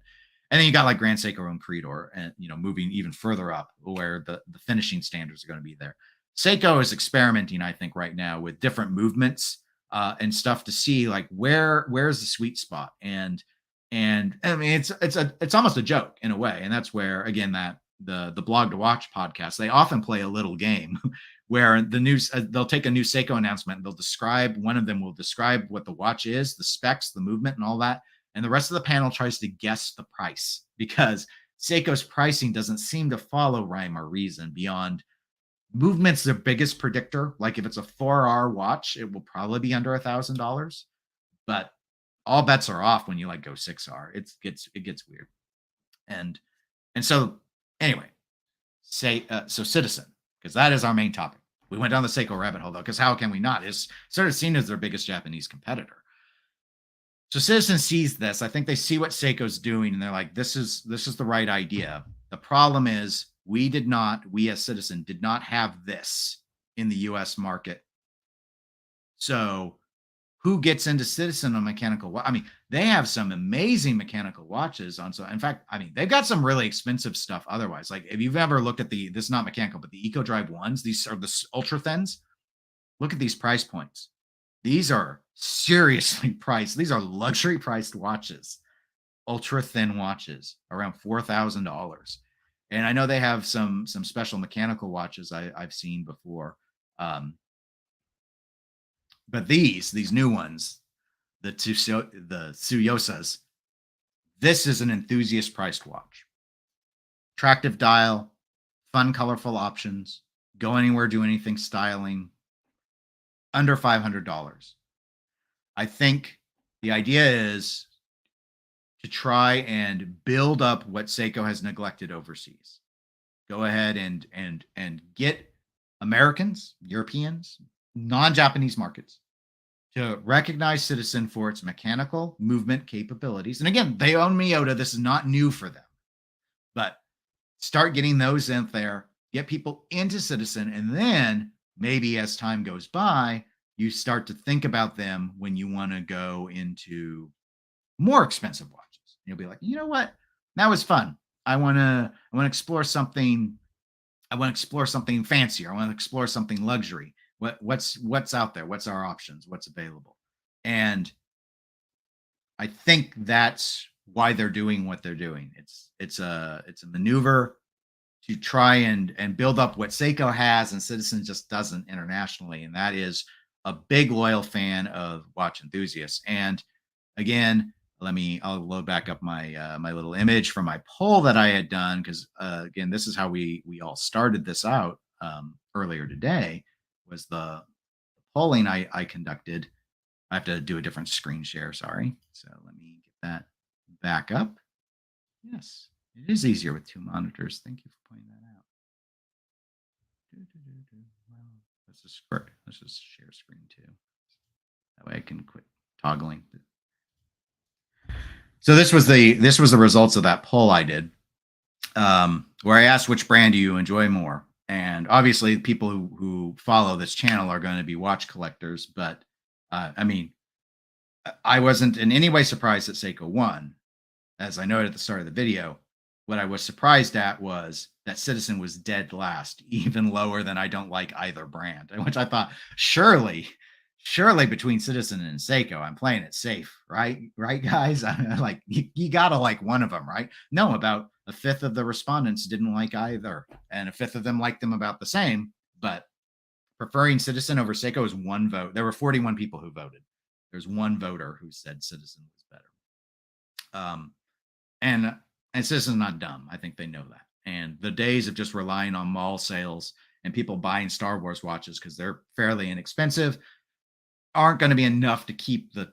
And then you got Grand Seiko and Creedor, and moving even further up where the finishing standards are going to be there. Seiko is experimenting, I think, right now with different movements and stuff to see where's the sweet spot. And it's almost a joke in a way. And that's where, again, that the Blog to Watch podcast, they often play a little game where the news, they'll take a new Seiko announcement and one of them will describe what the watch is, the specs, the movement, and all that. And the rest of the panel tries to guess the price, because Seiko's pricing doesn't seem to follow rhyme or reason beyond movement's their biggest predictor. Like if it's a 4R watch, it will probably be under $1,000, but all bets are off when you go 6R. It gets weird. And so anyway, so Citizen, because that is our main topic. We went down the Seiko rabbit hole though, because how can we not? It's sort of seen as their biggest Japanese competitor. So Citizen sees this. I think they see what Seiko's doing, and they're like, this is the right idea. The problem is we as Citizen did not have this in the US market. So who gets into Citizen on mechanical? They have some amazing mechanical watches on. So in fact, they've got some really expensive stuff otherwise. Like if you've ever looked at this is not mechanical, but the Eco Drive ones, these are the ultra thins. Look at these price points. These are seriously priced. These are luxury priced watches, ultra thin watches, around $4,000. And I know they have some special mechanical watches I've seen before. But these new ones, the Tsuyosas, this is an enthusiast priced watch. Attractive dial, fun, colorful options, go anywhere, do anything styling, under $500. I think the idea is to try and build up what Seiko has neglected overseas. Go ahead and get Americans, Europeans, non-Japanese markets to recognize Citizen for its mechanical movement capabilities. And again, they own Miyota. This is not new for them. But start getting those in there, get people into Citizen, and then maybe as time goes by, you start to think about them when you want to go into more expensive watches. You'll be like, you know what? That was fun. I want to explore something I want to explore something fancier. I want to explore something luxury. What's out there? What's our options? What's available? And I think that's why they're doing what they're doing. It's a maneuver to try and build up what Seiko has and Citizen just doesn't internationally, and that is a big loyal fan of watch enthusiasts. And again, I'll load back up my little image from my poll that I had done because again, this is how we all started this out earlier today. Was the polling I conducted. I have to do a different screen share. Sorry. So let me get that back up. Yes, it is easier with two monitors. Thank you for pointing that out. Well, let's just share screen too. That way I can quit toggling. So this was the results of that poll I did, where I asked which brand do you enjoy more, and obviously people who follow this channel are going to be watch collectors. But I mean, I wasn't in any way surprised that Seiko won. As I noted at the start of the video, what I was surprised at was that Citizen was dead last, even lower than I don't like either brand, which I thought surely between Citizen and Seiko, I'm playing it safe, right? Right, guys? I'm like, you gotta like one of them, right? No, about a fifth of the respondents didn't like either, and a fifth of them liked them about the same. But preferring Citizen over Seiko is one vote. There were 41 people who voted. There's one voter who said Citizen was better. And Citizen's not dumb. I think they know that. And the days of just relying on mall sales and people buying Star Wars watches because they're fairly inexpensive aren't going to be enough to keep the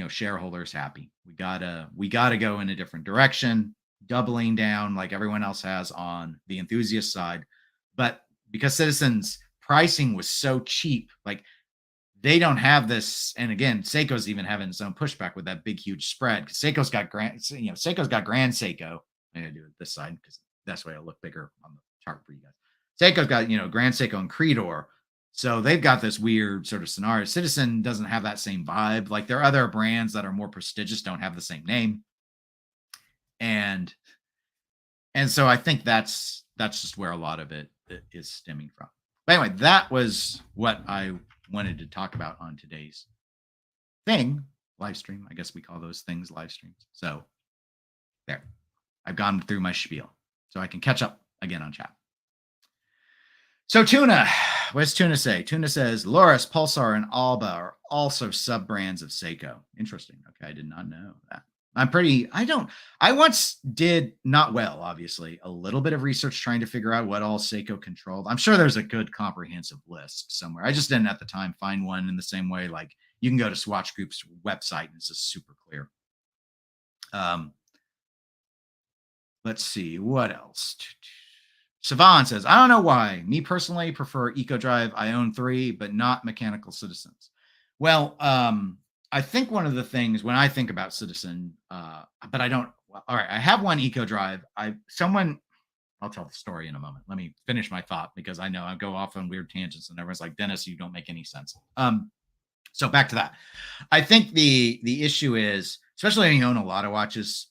shareholders happy. We gotta go in a different direction, doubling down like everyone else has on the enthusiast side. But because Citizen's pricing was so cheap, like they don't have this. And again, Seiko's even having its own pushback with that big, huge spread because Seiko's got Seiko's got Grand Seiko. I'm gonna do it this side because that's why it'll look bigger on the chart for you guys. Seiko's got Grand Seiko and Creedor, so they've got this weird sort of scenario. Citizen doesn't have that same vibe. Like their other brands that are more prestigious don't have the same name, and so I think that's just where a lot of it is stemming from. But anyway, that was what I wanted to talk about on today's live stream. I guess we call those things live streams. So there, I've gone through my spiel so I can catch up again on chat. So Tuna, what does Tuna say? Tuna says Loris, Pulsar, and Alba are also sub brands of Seiko. Interesting. Okay, I did not know that. I once did not well, obviously, a little bit of research trying to figure out what all Seiko controlled. I'm sure there's a good comprehensive list somewhere. I just didn't at the time find one in the same way. Like you can go to Swatch Group's website and it's just super clear. Let's see, what else? Sivan says, I don't know why. Me personally prefer EcoDrive. I own 3, but not Mechanical Citizens. Well, I think one of the things when I think about Citizen, but I don't. Well, all right, I have one EcoDrive. I'll tell the story in a moment. Let me finish my thought because I know I go off on weird tangents and everyone's like, Dennis, you don't make any sense. So back to that. I think the issue is, especially when you own a lot of watches,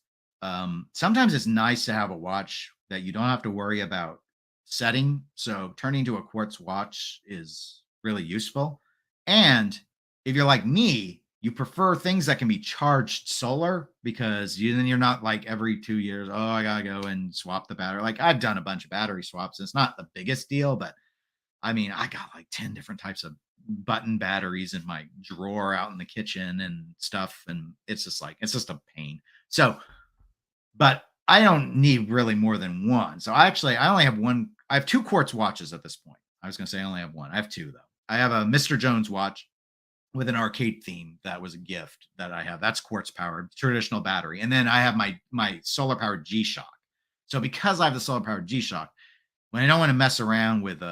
sometimes it's nice to have a watch that you don't have to worry about setting. So turning to a quartz watch is really useful. And if you're like me, you prefer things that can be charged solar because then you're not like every 2 years, oh, I gotta go and swap the battery. Like I've done a bunch of battery swaps. It's not the biggest deal, but I mean, I got like 10 different types of button batteries in my drawer out in the kitchen and stuff. And it's just a pain. So, but I don't need really more than one. So I only have one. I have 2 quartz watches at this point. I was going to say I only have one. I have 2 though. I have a Mr. Jones watch with an arcade theme that was a gift that I have. That's quartz powered, traditional battery. And then I have my solar powered G-Shock. So because I have the solar powered G-Shock, when I don't want to mess around with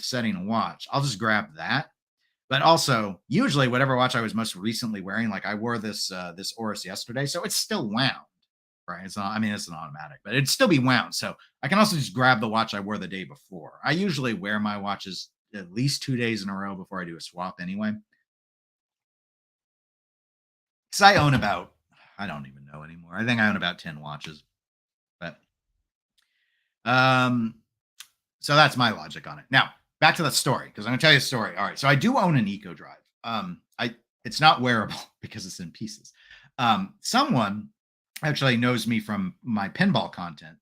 setting a watch, I'll just grab that. But also, usually whatever watch I was most recently wearing, like I wore this Oris yesterday, so it's still wound. Right. It's not, I mean, it's an automatic, but it'd still be wound. So I can also just grab the watch I wore the day before. I usually wear my watches at least 2 days in a row before I do a swap anyway. Because I don't even know anymore. I think I own about 10 watches. But So that's my logic on it. Now, back to the story, because I'm gonna tell you a story. All right. So I do own an Eco Drive. I It's not wearable because it's in pieces. Someone actually knows me from my pinball content,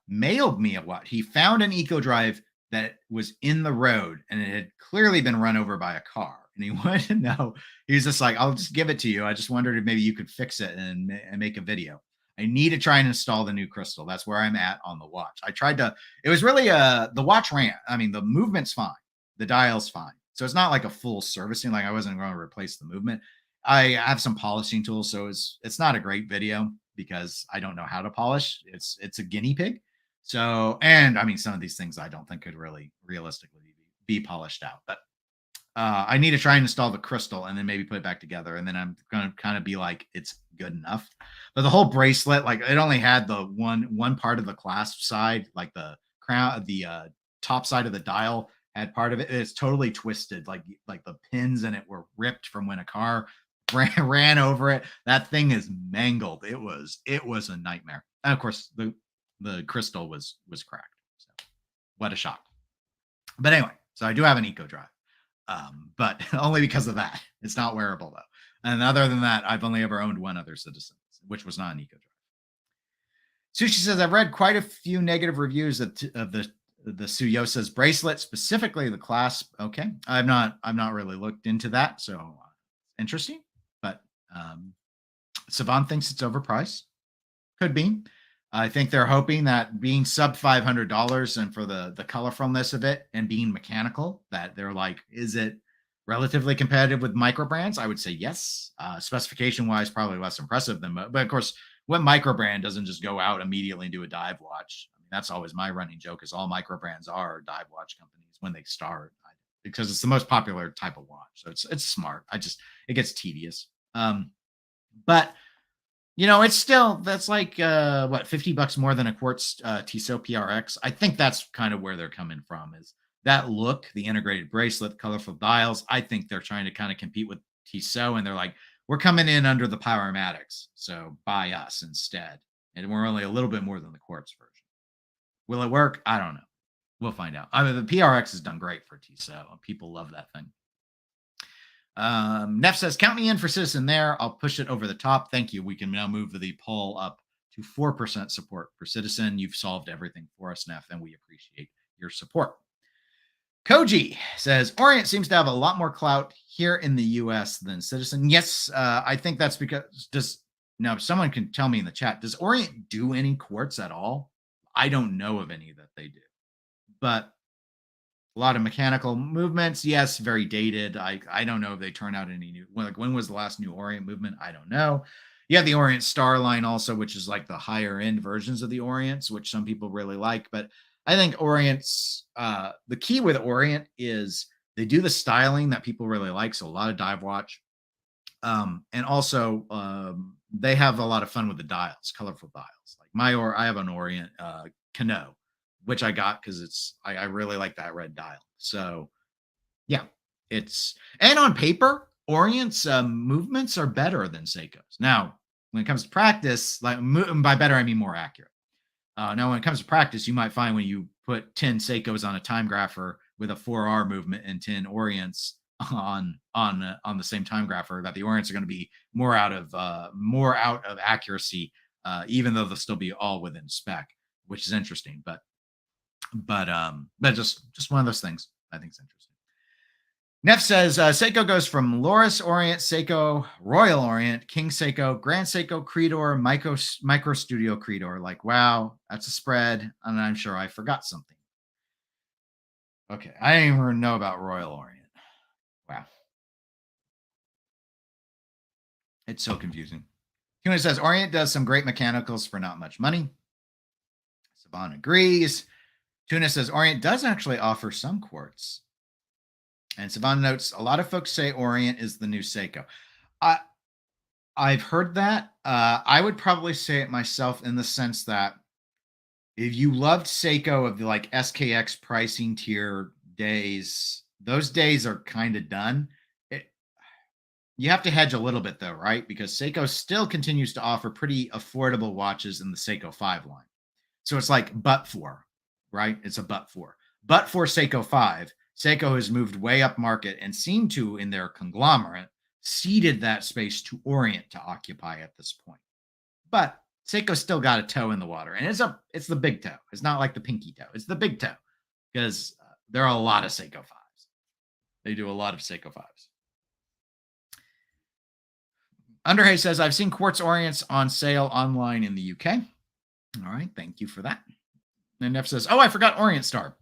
mailed me a what he found an Eco Drive that was in the road and it had clearly been run over by a car. And he wanted to know, he was just like, I'll just give it to you. I just wondered if maybe you could fix it and make a video. I need to try and install the new crystal. That's where I'm at on the watch. I tried to, it was really the watch ran. I mean, the movement's fine. The dial's fine. So it's not like a full servicing. Like I wasn't going to replace the movement. I have some polishing tools, so it's not a great video because I don't know how to polish. It's a guinea pig. So, and I mean, some of these things I don't think could really realistically be polished out. But I need to try and install the crystal and then maybe put it back together. And then I'm going to kind of be like, it's good enough. But the whole bracelet, like it only had the one part of the clasp side, like the crown, the top side of the dial had part of it. It's totally twisted, like the pins in it were ripped from when a car ran over it. That thing is mangled. It was a nightmare. And of course, the crystal was cracked. So what a shock. But anyway, so I do have an Eco Drive. But only because of that. It's not wearable though. And other than that, I've only ever owned one other Citizen, which was not an Eco Drive. Sushi says, I've read quite a few negative reviews of the Suyosa's bracelet, specifically the clasp. Okay. I've not really looked into that. So interesting. But Savan thinks it's overpriced. Could be. I think they're hoping that being sub $500 and for the colorfulness of it and being mechanical, that they're like, is it relatively competitive with micro brands? I would say yes. Specification wise, probably less impressive than, but of course, what micro brand doesn't just go out immediately and do a dive watch? I mean, that's always my running joke is all micro brands are dive watch companies when they start because it's the most popular type of watch. So it's smart. It gets tedious. But it's still, that's like, what, $50 more than a quartz Tissot PRX. I think that's kind of where they're coming from is that look, the integrated bracelet, colorful dials. I think they're trying to kind of compete with Tissot and they're like, we're coming in under the Powermatics. So buy us instead. And we're only a little bit more than the quartz version. Will it work? I don't know. We'll find out. I mean, the PRX has done great for Tissot. People love that thing. Neff says, count me in for Citizen there. I'll push it over the top. Thank you. We can now move the poll up to 4% support for Citizen. You've solved everything for us, Neff, and we appreciate your support. Koji says, Orient seems to have a lot more clout here in the U.S. than Citizen. Yes, I think that's because now someone can tell me in the chat, does Orient do any quartz at all? I don't know of any that they do, but a lot of mechanical movements. Yes, very dated. I don't know if they turn out any new. Like when was the last new Orient movement? I don't know. You have the Orient Star line also, which is like the higher end versions of the Orients, which some people really like. But I think Orient's the key with Orient is they do the styling that people really like. So a lot of dive watch, and also they have a lot of fun with the dials, colorful dials. Like I have an Orient Cano, which I got because I really like that red dial. So yeah, and on paper, Orient's movements are better than Seiko's. Now, when it comes to practice, like by better, I mean more accurate. Now, when it comes to practice, you might find when you put 10 Seikos on a time grapher with a 4R movement and 10 Orients on the same time grapher, that the Orients are going to be more out of accuracy, even though they'll still be all within spec, which is interesting. But just one of those things I think is interesting. Neff says Seiko goes from Loris Orient, Seiko, Royal Orient, King Seiko, Grand Seiko, Creedor, Micro Studio Creedor. Like, wow, that's a spread, and I'm sure I forgot something. Okay, I didn't even know about Royal Orient. Wow, it's so confusing. Tuna says Orient does some great mechanicals for not much money. Saban agrees. Tuna says Orient does actually offer some quartz. And Savan notes, a lot of folks say Orient is the new Seiko. I've heard that. I would probably say it myself in the sense that if you loved Seiko of the like SKX pricing tier days, those days are kind of done. You have to hedge a little bit though, right? Because Seiko still continues to offer pretty affordable watches in the Seiko 5 line. So it's like, but for. right? It's a but for. But for Seiko 5, Seiko has moved way up market and seemed to, in their conglomerate, ceded that space to Orient to occupy at this point. But Seiko's still got a toe in the water, and it's the big toe. It's not like the pinky toe. It's the big toe because there are a lot of Seiko 5s. They do a lot of Seiko 5s. Underhay says, I've seen Quartz Orients on sale online in the UK. All right, thank you for that. And Neff says, oh, I forgot Orient Star.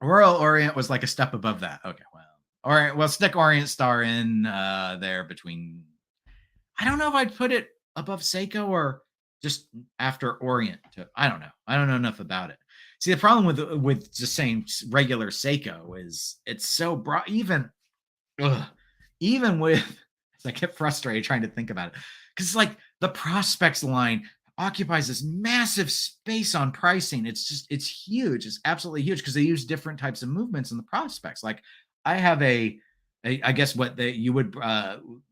Royal Orient was like a step above that. Okay, well, all right, well, stick Orient Star in there between. I don't know if I'd put it above Seiko or just after Orient. I don't know. I don't know enough about it. See, the problem with just saying regular Seiko is it's so broad. Even with, I get frustrated trying to think about it because it's like the prospects line occupies this massive space on pricing. It's huge. It's absolutely huge because they use different types of movements in the prospects. Like I have I guess what you would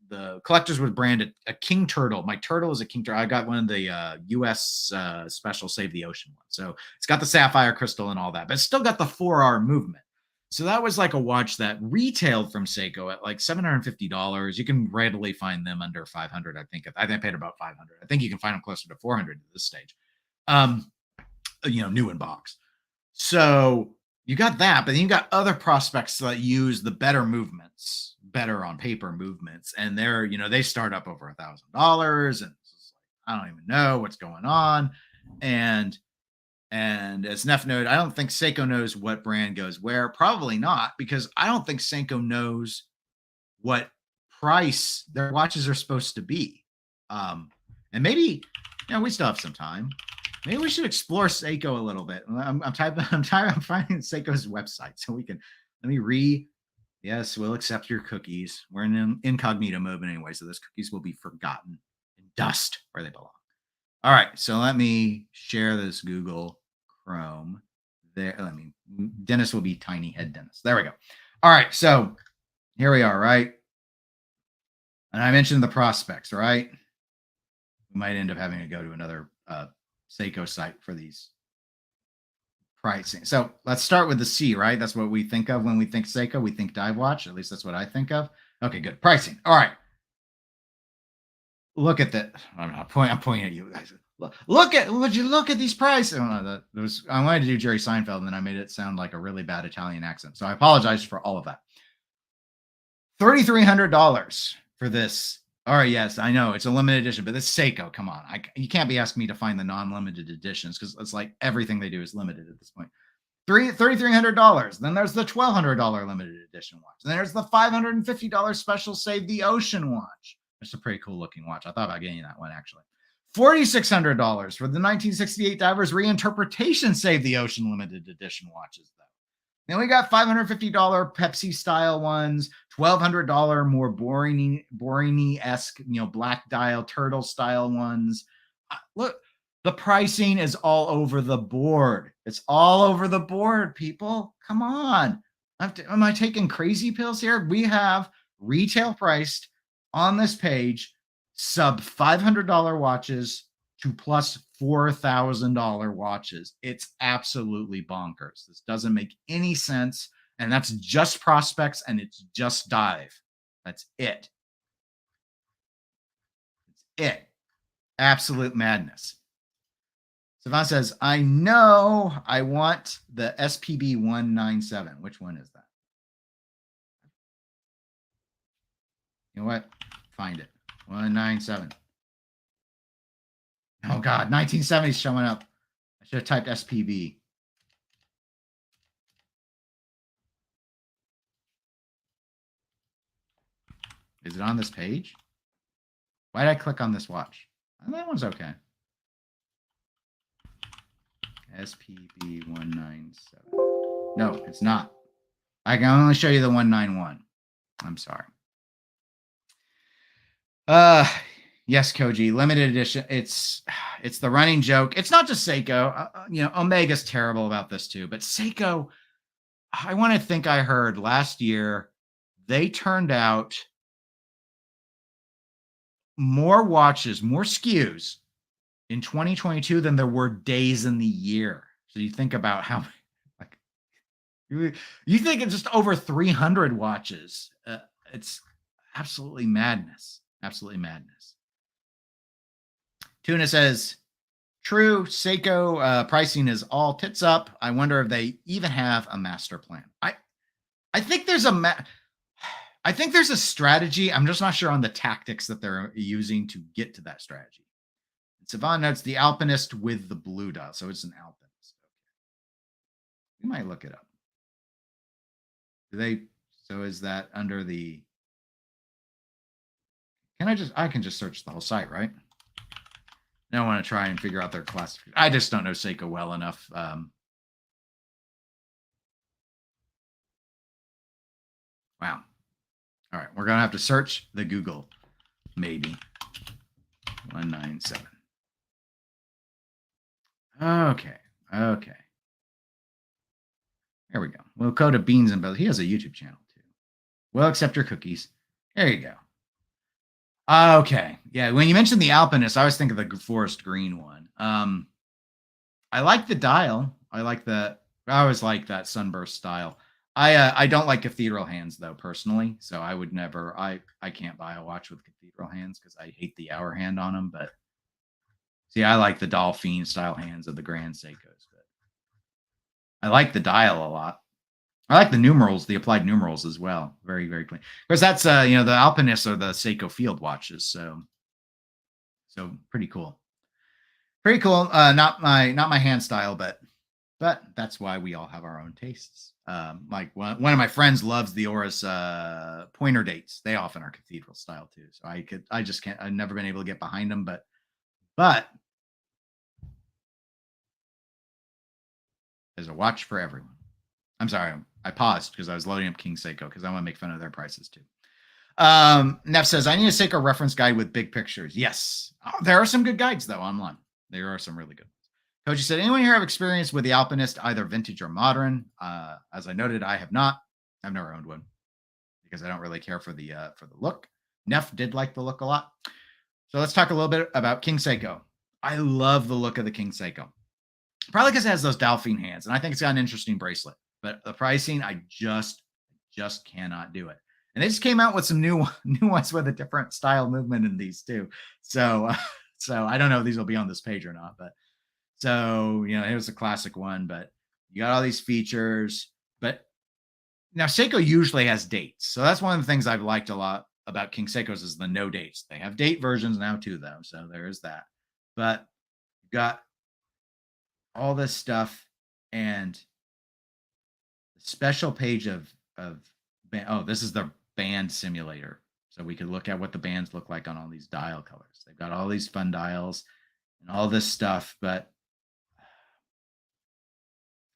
the collectors would brand a king turtle. My turtle is a king turtle. I got one of the US special Save the Ocean one. So it's got the sapphire crystal and all that, but it's still got the 4R movement. So that was like a watch that retailed from Seiko at like $750. You can readily find them under 500. I think I paid about 500. I think you can find them closer to 400 at this stage. New in box. So you got that, but then you got other prospects that use the better movements, better on paper movements, and they're they start up over $1,000, and I don't even know what's going on, and as Neff noted, I don't think Seiko knows what brand goes where. Probably not, because I don't think Seiko knows what price their watches are supposed to be. And maybe, we still have some time. Maybe we should explore Seiko a little bit. I'm finding Seiko's website so we can, yes, we'll accept your cookies. We're in an incognito mode anyway, so those cookies will be forgotten in dust where they belong. All right, so let me share this Google Chrome there. Dennis will be tiny head Dennis. There we go. All right, so here we are, right? And I mentioned the prospects, right? We might end up having to go to another Seiko site for these pricing. So let's start with the C, right? That's what we think of when we think Seiko. We think dive watch. At least that's what I think of. Okay, good. Pricing. All right. Look at that. I'm pointing at you guys. Would you look at these prices? I wanted to do Jerry Seinfeld, and then I made it sound like a really bad Italian accent. So I apologize for all of that. $3,300 for this. All right, yes, I know it's a limited edition, but this Seiko, come on. You can't be asking me to find the non-limited editions because it's like everything they do is limited at this point. $3,300. Then there's the $1,200 limited edition watch. And then there's the $550 special Save the Ocean watch. It's a pretty cool looking watch. I thought about getting that one actually. $4,600 for the 1968 Divers Reinterpretation Save the Ocean limited edition watches, though. Then we got $550 Pepsi style ones, $1,200 more Borini-esque, black dial turtle style ones. Look, the pricing is all over the board. It's all over the board, people. Come on. Am I taking crazy pills here? We have retail priced on this page sub $500 watches to plus $4,000 watches. It's absolutely bonkers. This doesn't make any sense. And that's just prospects and it's just dive. That's it. It's it. Absolute madness. Savant says, I know I want the SPB 197. Which one is that? You know what? Find it. 197. Oh, God. 1970 is showing up. I should have typed SPB. Is it on this page? Why did I click on this watch? Oh, that one's okay. SPB 197. No, it's not. I can only show you the 191. I'm sorry. Yes, Koji, limited edition. It's the running joke. It's not just Seiko. Omega's terrible about this too, but Seiko, I want to think I heard last year they turned out more watches, more SKUs in 2022 than there were days in the year. So you think about how You think it's just over 300 watches. It's absolutely madness. Absolutely madness. Tuna says, true, Seiko pricing is all tits up. I wonder if they even have a master plan. I think there's I think there's a strategy. I'm just not sure on the tactics that they're using to get to that strategy. Savon notes the Alpinist with the blue dial. So it's an Alpinist. We might look it up. Do they? So is that under the? I can just search the whole site, right? I don't want to try and figure out their classification. I just don't know Seiko well enough. Wow. All right, we're gonna have to search the Google, maybe. 197. Okay. There we go. We'll go to Beans and Bells. He has a YouTube channel too. We'll accept your cookies. There you go. Okay. Yeah. When you mentioned the Alpinist, I was thinking of the forest green one. I like the dial. I always like that sunburst style. I don't like cathedral hands though, personally. So I would never. I can't buy a watch with cathedral hands because I hate the hour hand on them. But see, I like the Dolphin style hands of the Grand Seikos. But I like the dial a lot. I like the numerals, the applied numerals as well. Very, very clean. Because that's the Alpinists are the Seiko field watches, so pretty cool. Pretty cool. Not my hand style, but that's why we all have our own tastes. Like one of my friends loves the Oris pointer dates. They often are cathedral style too. So I just can't. I've never been able to get behind them, but there's a watch for everyone. I'm sorry, I paused because I was loading up King Seiko because I want to make fun of their prices too. Neff says, I need a Seiko reference guide with big pictures. Yes. Oh, there are some good guides, though, online. There are some really good ones. Koji said, anyone here have experience with the Alpinist, either vintage or modern? As I noted, I have not. I've never owned one because I don't really care for the look. Neff did like the look a lot. So let's talk a little bit about King Seiko. I love the look of the King Seiko. Probably because it has those Dolphin hands, and I think it's got an interesting bracelet. But the pricing, I just cannot do it. And they just came out with some new ones with a different style movement in these too. So I don't know if these will be on this page or not. But so it was a classic one. But you got all these features. But now Seiko usually has dates, so that's one of the things I've liked a lot about King Seikos is the no dates. They have date versions now too, though. So there is that. But you got all this stuff and special page of this is the band simulator, so we could look at what the bands look like on all these dial colors. They've got all these fun dials and all this stuff, but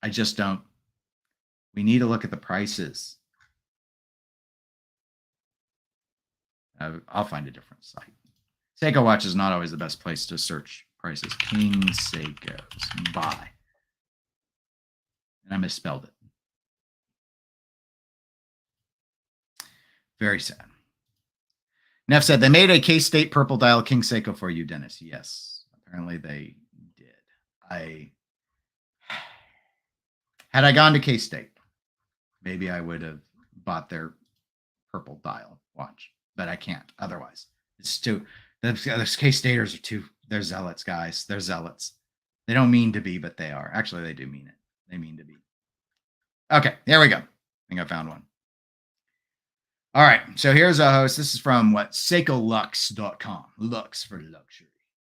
I just don't. We need to look at the prices. I'll find a different site. Seiko Watch is not always the best place to search prices. King Seikos buy, and I misspelled it. Very sad. Neff said, they made a K-State purple dial King Seiko for you, Dennis. Yes, apparently they did. Had I gone to K-State, maybe I would have bought their purple dial watch, but I can't otherwise. It's too, those K-Staters are too, they're zealots, guys. They're zealots. They don't mean to be, but they are. Actually, they do mean it. They mean to be. Okay, here we go. I think I found one. All right, so here's a host. This is from SeikoLux.com. Lux for luxury.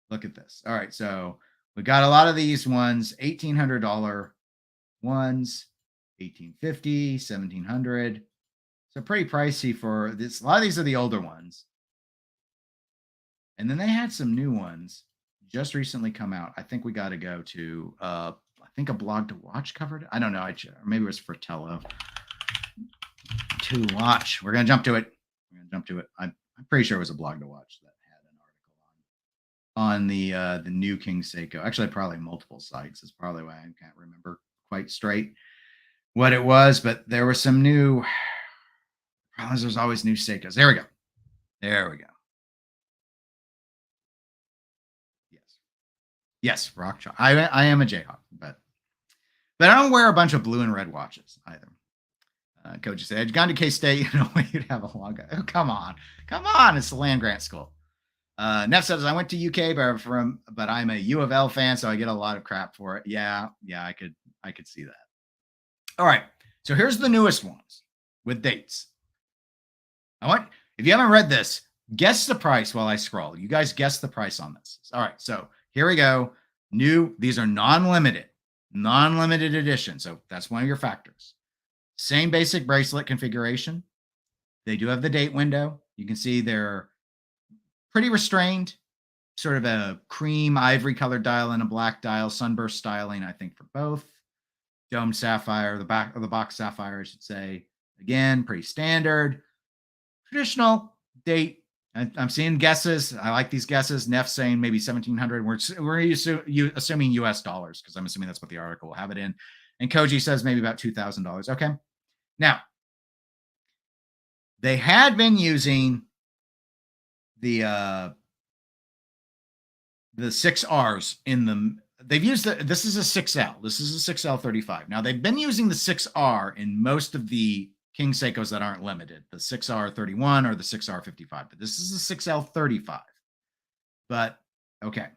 Look at this. All right, so we got a lot of these ones, $1,800 ones, $1,850, $1,700. So pretty pricey for this. A lot of these are the older ones. And then they had some new ones just recently come out. I think we got to go to, I think a blog to watch covered it. I don't know. Or maybe it was Fratello. To watch. We're going to jump to it. I'm pretty sure it was a blog to watch that had an article on the new King Seiko. Actually, probably multiple sites. Is probably why I can't remember quite straight what it was, but there were some new. There's always new Seikos. There we go. Yes, rock chalk. I am a Jayhawk, but But I don't wear a bunch of blue and red watches either. Coach said, "I'd gone to K-State, you'd have a long guy." Oh, come on. It's the land grant school. Neff says, "I went to UK, but I'm a U of L fan, so I get a lot of crap for it." Yeah, I could see that. All right, so here's the newest ones with dates. If you haven't read this, guess the price while I scroll. You guys guess the price on this. All right, so here we go. These are non-limited edition. So that's one of your factors. Same basic bracelet configuration. They do have the date window. You can see they're pretty restrained, sort of a cream ivory colored dial and a black dial, sunburst styling, I think, for both. Domed sapphire, the box sapphire, I should say. Again, pretty standard. Traditional date. I'm seeing guesses. I like these guesses. Neff saying maybe 1,700. We're assuming US dollars, because I'm assuming that's what the article will have it in. And Koji says maybe about $2,000. Okay. Now, they had been using the 6Rs in them. They've used this is a 6L. This is a 6L 35. Now, they've been using the 6R in most of the King Seikos that aren't limited, the 6R 31 or the 6R 55, but this is a 6L 35. But okay,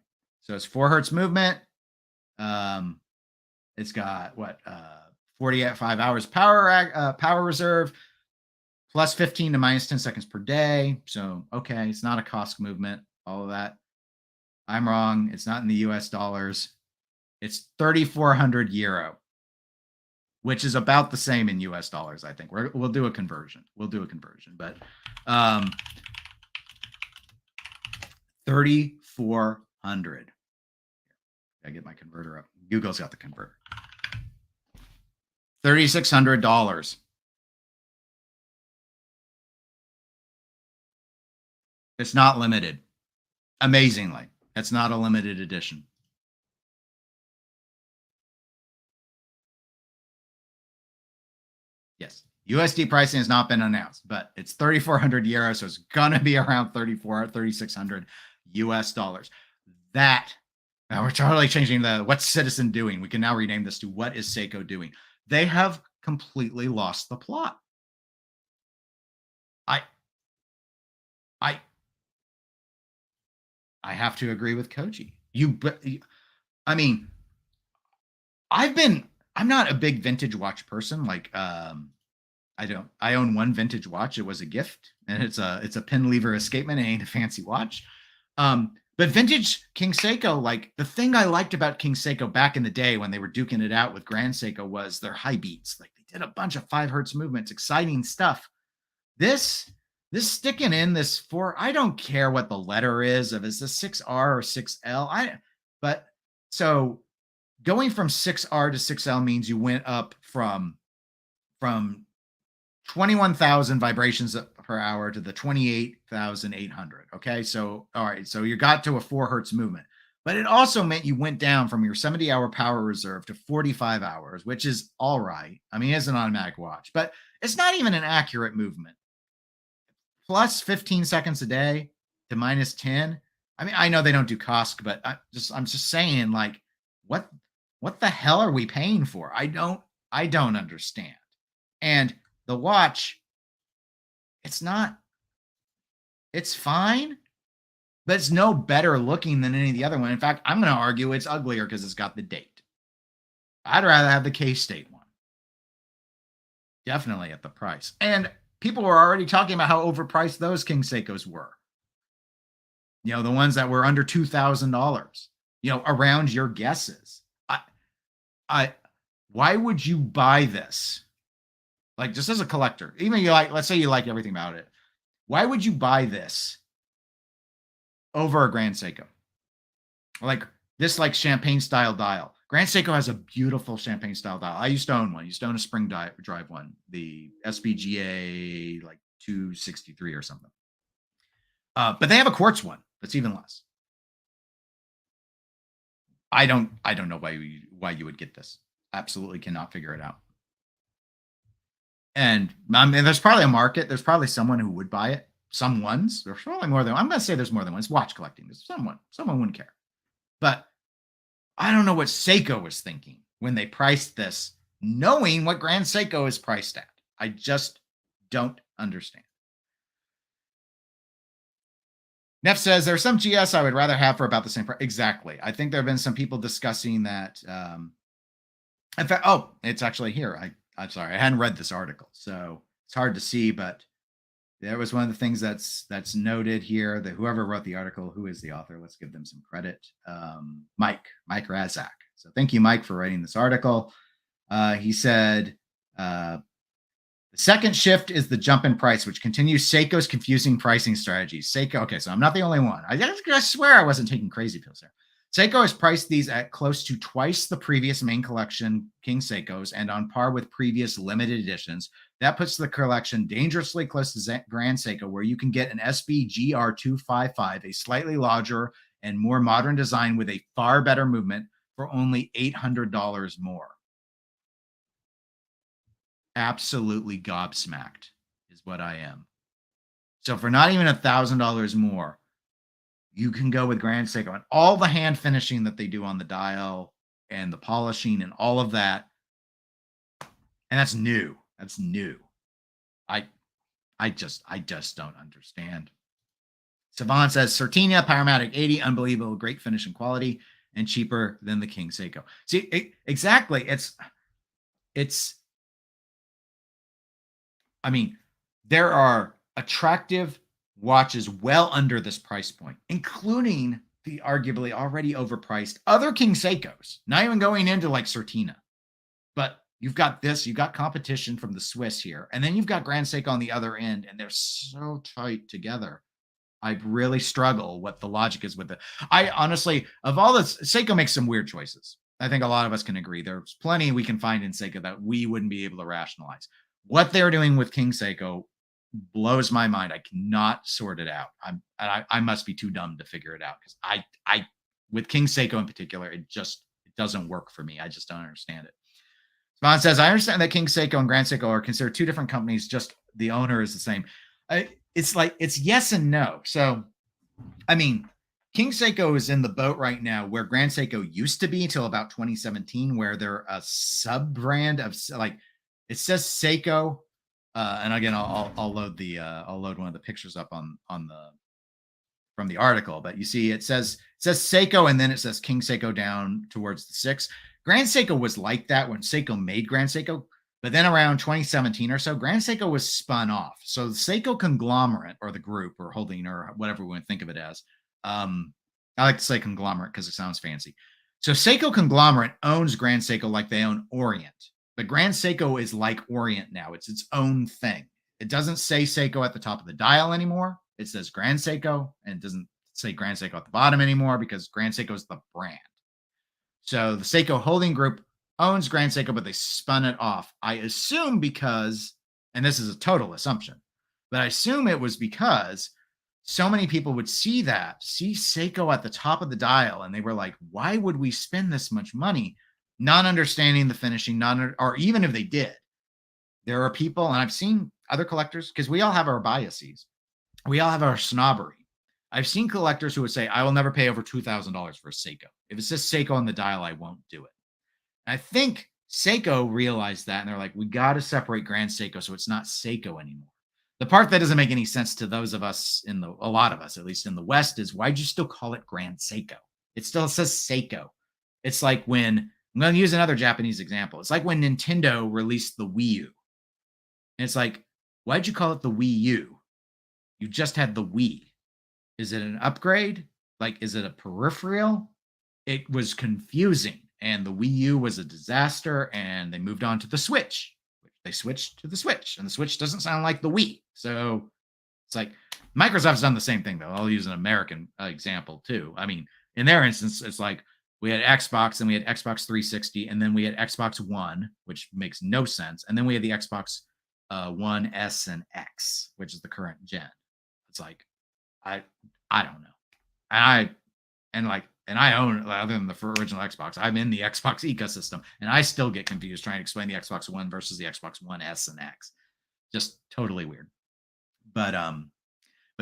so it's 4 hertz movement. It's got 45 hours power reserve, plus 15 to minus 10 seconds per day. So okay, it's not a cost movement. All of that. I'm wrong. It's not in the US dollars. It's 3,400 euro, which is about the same in US dollars, I think. We'll do a conversion. But 3,400. I get my converter up. Google's got the converter. $3,600. It's not limited. Amazingly, it's not a limited edition. Yes, USD pricing has not been announced, but it's 3,400 euros, so it's gonna be around 3,600 US dollars. Now we're totally changing what's Citizen doing. We can now rename this to what is Seiko doing. They have completely lost the plot. I have to agree with Koji. I mean, I'm not a big vintage watch person. Like, I own one vintage watch. It was a gift, and it's a pin lever escapement. It ain't a fancy watch. But vintage King Seiko, like, the thing I liked about King Seiko back in the day when they were duking it out with Grand Seiko was their high beats. Like, they did a bunch of 5 hertz movements, exciting stuff. This sticking in this 4, I don't care what the letter is, if it's a 6R or 6L. But so going from 6R to 6L means you went up from 21,000 vibrations per hour to the 28,800. Okay, so all right, so you got to a 4 hertz movement, but it also meant you went down from your 70-hour power reserve to 45 hours, which is all right. I mean, it's an automatic watch, but it's not even an accurate movement. Plus 15 seconds a day to minus 10. I mean, I know they don't do COSC, but I'm just saying, like, what the hell are we paying for? I don't understand. And the watch, it's fine, but it's no better looking than any of the other one. In fact, I'm going to argue it's uglier because it's got the date. I'd rather have the K-State one. Definitely at the price. And people were already talking about how overpriced those King Seikos were. You know, the ones that were under $2,000, around your guesses. Why would you buy this? Like, just as a collector, even let's say you like everything about it. Why would you buy this over a Grand Seiko? Like this, like champagne style dial. Grand Seiko has a beautiful champagne style dial. I used to own one. I used to own a spring drive one, the SBGA like 263 or something. But they have a quartz one that's even less. I don't know why you would get this. Absolutely cannot figure it out. And I mean, there's probably a market. There's probably someone who would buy it. There's probably more than. I'm going to say there's more than one. It's watch collecting. There's someone wouldn't care. But I don't know what Seiko was thinking when they priced this, knowing what Grand Seiko is priced at. I just don't understand. Neff says there's some GS I would rather have for about the same price. Exactly. I think there have been some people discussing that. In fact, it's actually here. I'm sorry, I hadn't read this article, so it's hard to see, but there was one of the things that's noted here that whoever wrote the article, who is the author? Let's give them some credit. Mike Razak. So thank you, Mike, for writing this article. He said, the second shift is the jump in price, which continues Seiko's confusing pricing strategies. Seiko, okay, so I'm not the only one. I swear I wasn't taking crazy pills there. Seiko has priced these at close to twice the previous main collection King Seikos and on par with previous limited editions. That puts the collection dangerously close to Grand Seiko, where you can get an SB GR255, a slightly larger and more modern design with a far better movement for only $800 more. Absolutely gobsmacked is what I am. So for not even $1,000 more, you can go with Grand Seiko and all the hand finishing that they do on the dial and the polishing and all of that. And that's new. That's new. I just don't understand. Savant says Certina Powermatic 80, unbelievable, great finish and quality, and cheaper than the King Seiko. See, exactly. I mean, there are attractive watches well under this price point, including the arguably already overpriced other King Seikos, not even going into like Certina. But you've got competition from the Swiss here, and then you've got Grand Seiko on the other end, and they're so tight together. I really struggle what the logic is with it. I honestly, of all this, Seiko makes some weird choices. I think a lot of us can agree. There's plenty we can find in Seiko that we wouldn't be able to rationalize. What they're doing with King Seiko blows my mind. I cannot sort it out. I must be too dumb to figure it out, because I with King Seiko in particular, it doesn't work for me. I just don't understand it. Spawn says, I understand that King Seiko and Grand Seiko are considered two different companies, just the owner is the same. It's yes and no. So, I mean, King Seiko is in the boat right now where Grand Seiko used to be until about 2017, where they're a sub brand of like, it says Seiko, and again, I'll load one of the pictures up from the article. But you see, it says Seiko, and then it says King Seiko down towards the 6. Grand Seiko was like that when Seiko made Grand Seiko, but then around 2017 or so, Grand Seiko was spun off. So the Seiko conglomerate, or the group, or holding, or whatever we want to think of it as, I like to say conglomerate because it sounds fancy. So Seiko conglomerate owns Grand Seiko like they own Orient. But Grand Seiko is like Orient now. It's its own thing. It doesn't say Seiko at the top of the dial anymore. It says Grand Seiko, and it doesn't say Grand Seiko at the bottom anymore, because Grand Seiko is the brand. So the Seiko holding group owns Grand Seiko, but they spun it off. I assume because, and this is a total assumption, but I assume it was because so many people would see Seiko at the top of the dial, and they were like, why would we spend this much money? Not understanding the finishing, or even if they did, there are people, and I've seen other collectors, because we all have our biases. We all have our snobbery. I've seen collectors who would say, I will never pay over $2,000 for a Seiko. If it says Seiko on the dial, I won't do it. And I think Seiko realized that, and they're like, we got to separate Grand Seiko so it's not Seiko anymore. The part that doesn't make any sense to those of us a lot of us, at least in the West, is why'd you still call it Grand Seiko? It still says Seiko. It's like when, I'm going to use another Japanese example. It's like when Nintendo released the Wii U. And it's like, why'd you call it the Wii U? You just had the Wii. Is it an upgrade? Like, is it a peripheral? It was confusing. And the Wii U was a disaster, and they moved on to the Switch. They switched to the Switch, and the Switch doesn't sound like the Wii. So it's like, Microsoft's done the same thing, though. I'll use an American example, too. I mean, in their instance, it's like, we had Xbox, and we had Xbox 360, and then we had Xbox One, which makes no sense. And then we had the Xbox One S and X, which is the current gen. It's like, I don't know. I own, other than the original Xbox, I'm in the Xbox ecosystem, and I still get confused trying to explain the Xbox One versus the Xbox One S and X. Just totally weird. But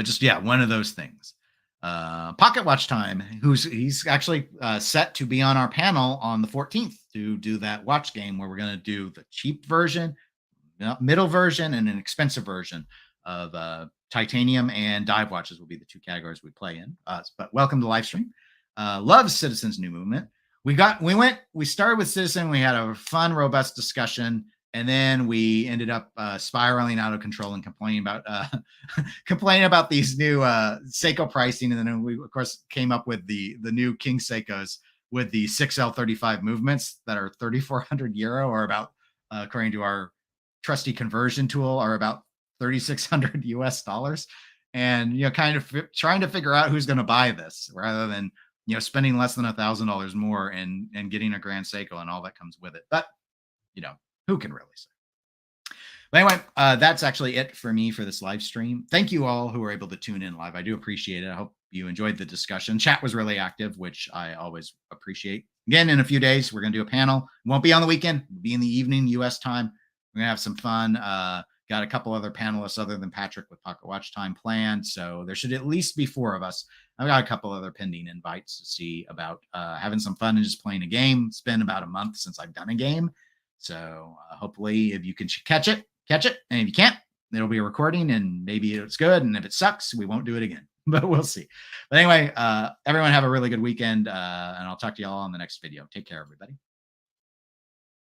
just, yeah, one of those things. Pocket Watch Time, he's actually set to be on our panel on the 14th. to do that watch game where we're going to do the cheap version, middle version, and an expensive version of titanium and dive watches will be the two categories we play in. But welcome to live stream. Love Citizen's new movement. We started with Citizen. We had a fun, robust discussion, and then we ended up spiraling out of control and complaining about these new Seiko pricing. And then we, of course, came up with the new King Seikos with the 6L35 movements that are 3,400 euro, or about, according to our trusty conversion tool, are about 3,600 US dollars. And, kind of trying to figure out who's going to buy this rather than, spending less than $1,000 more and getting a Grand Seiko and all that comes with it. But, who can really say? But anyway, that's actually it for me for this live stream. Thank you all who were able to tune in live. I do appreciate it. I hope you enjoyed the discussion. Chat was really active, which I always appreciate. Again, in a few days, we're going to do a panel. It won't be on the weekend. It'll be in the evening, US time. We're going to have some fun. Got a couple other panelists other than Patrick with Pocket Watch Time planned. So there should at least be 4 of us. I've got a couple other pending invites to see about having some fun and just playing a game. It's been about a month since I've done a game. So hopefully if you can catch it. And if you can't, it'll be a recording and maybe it's good. And if it sucks, we won't do it again, but we'll see. But anyway, everyone have a really good weekend. And I'll talk to y'all on the next video. Take care, everybody.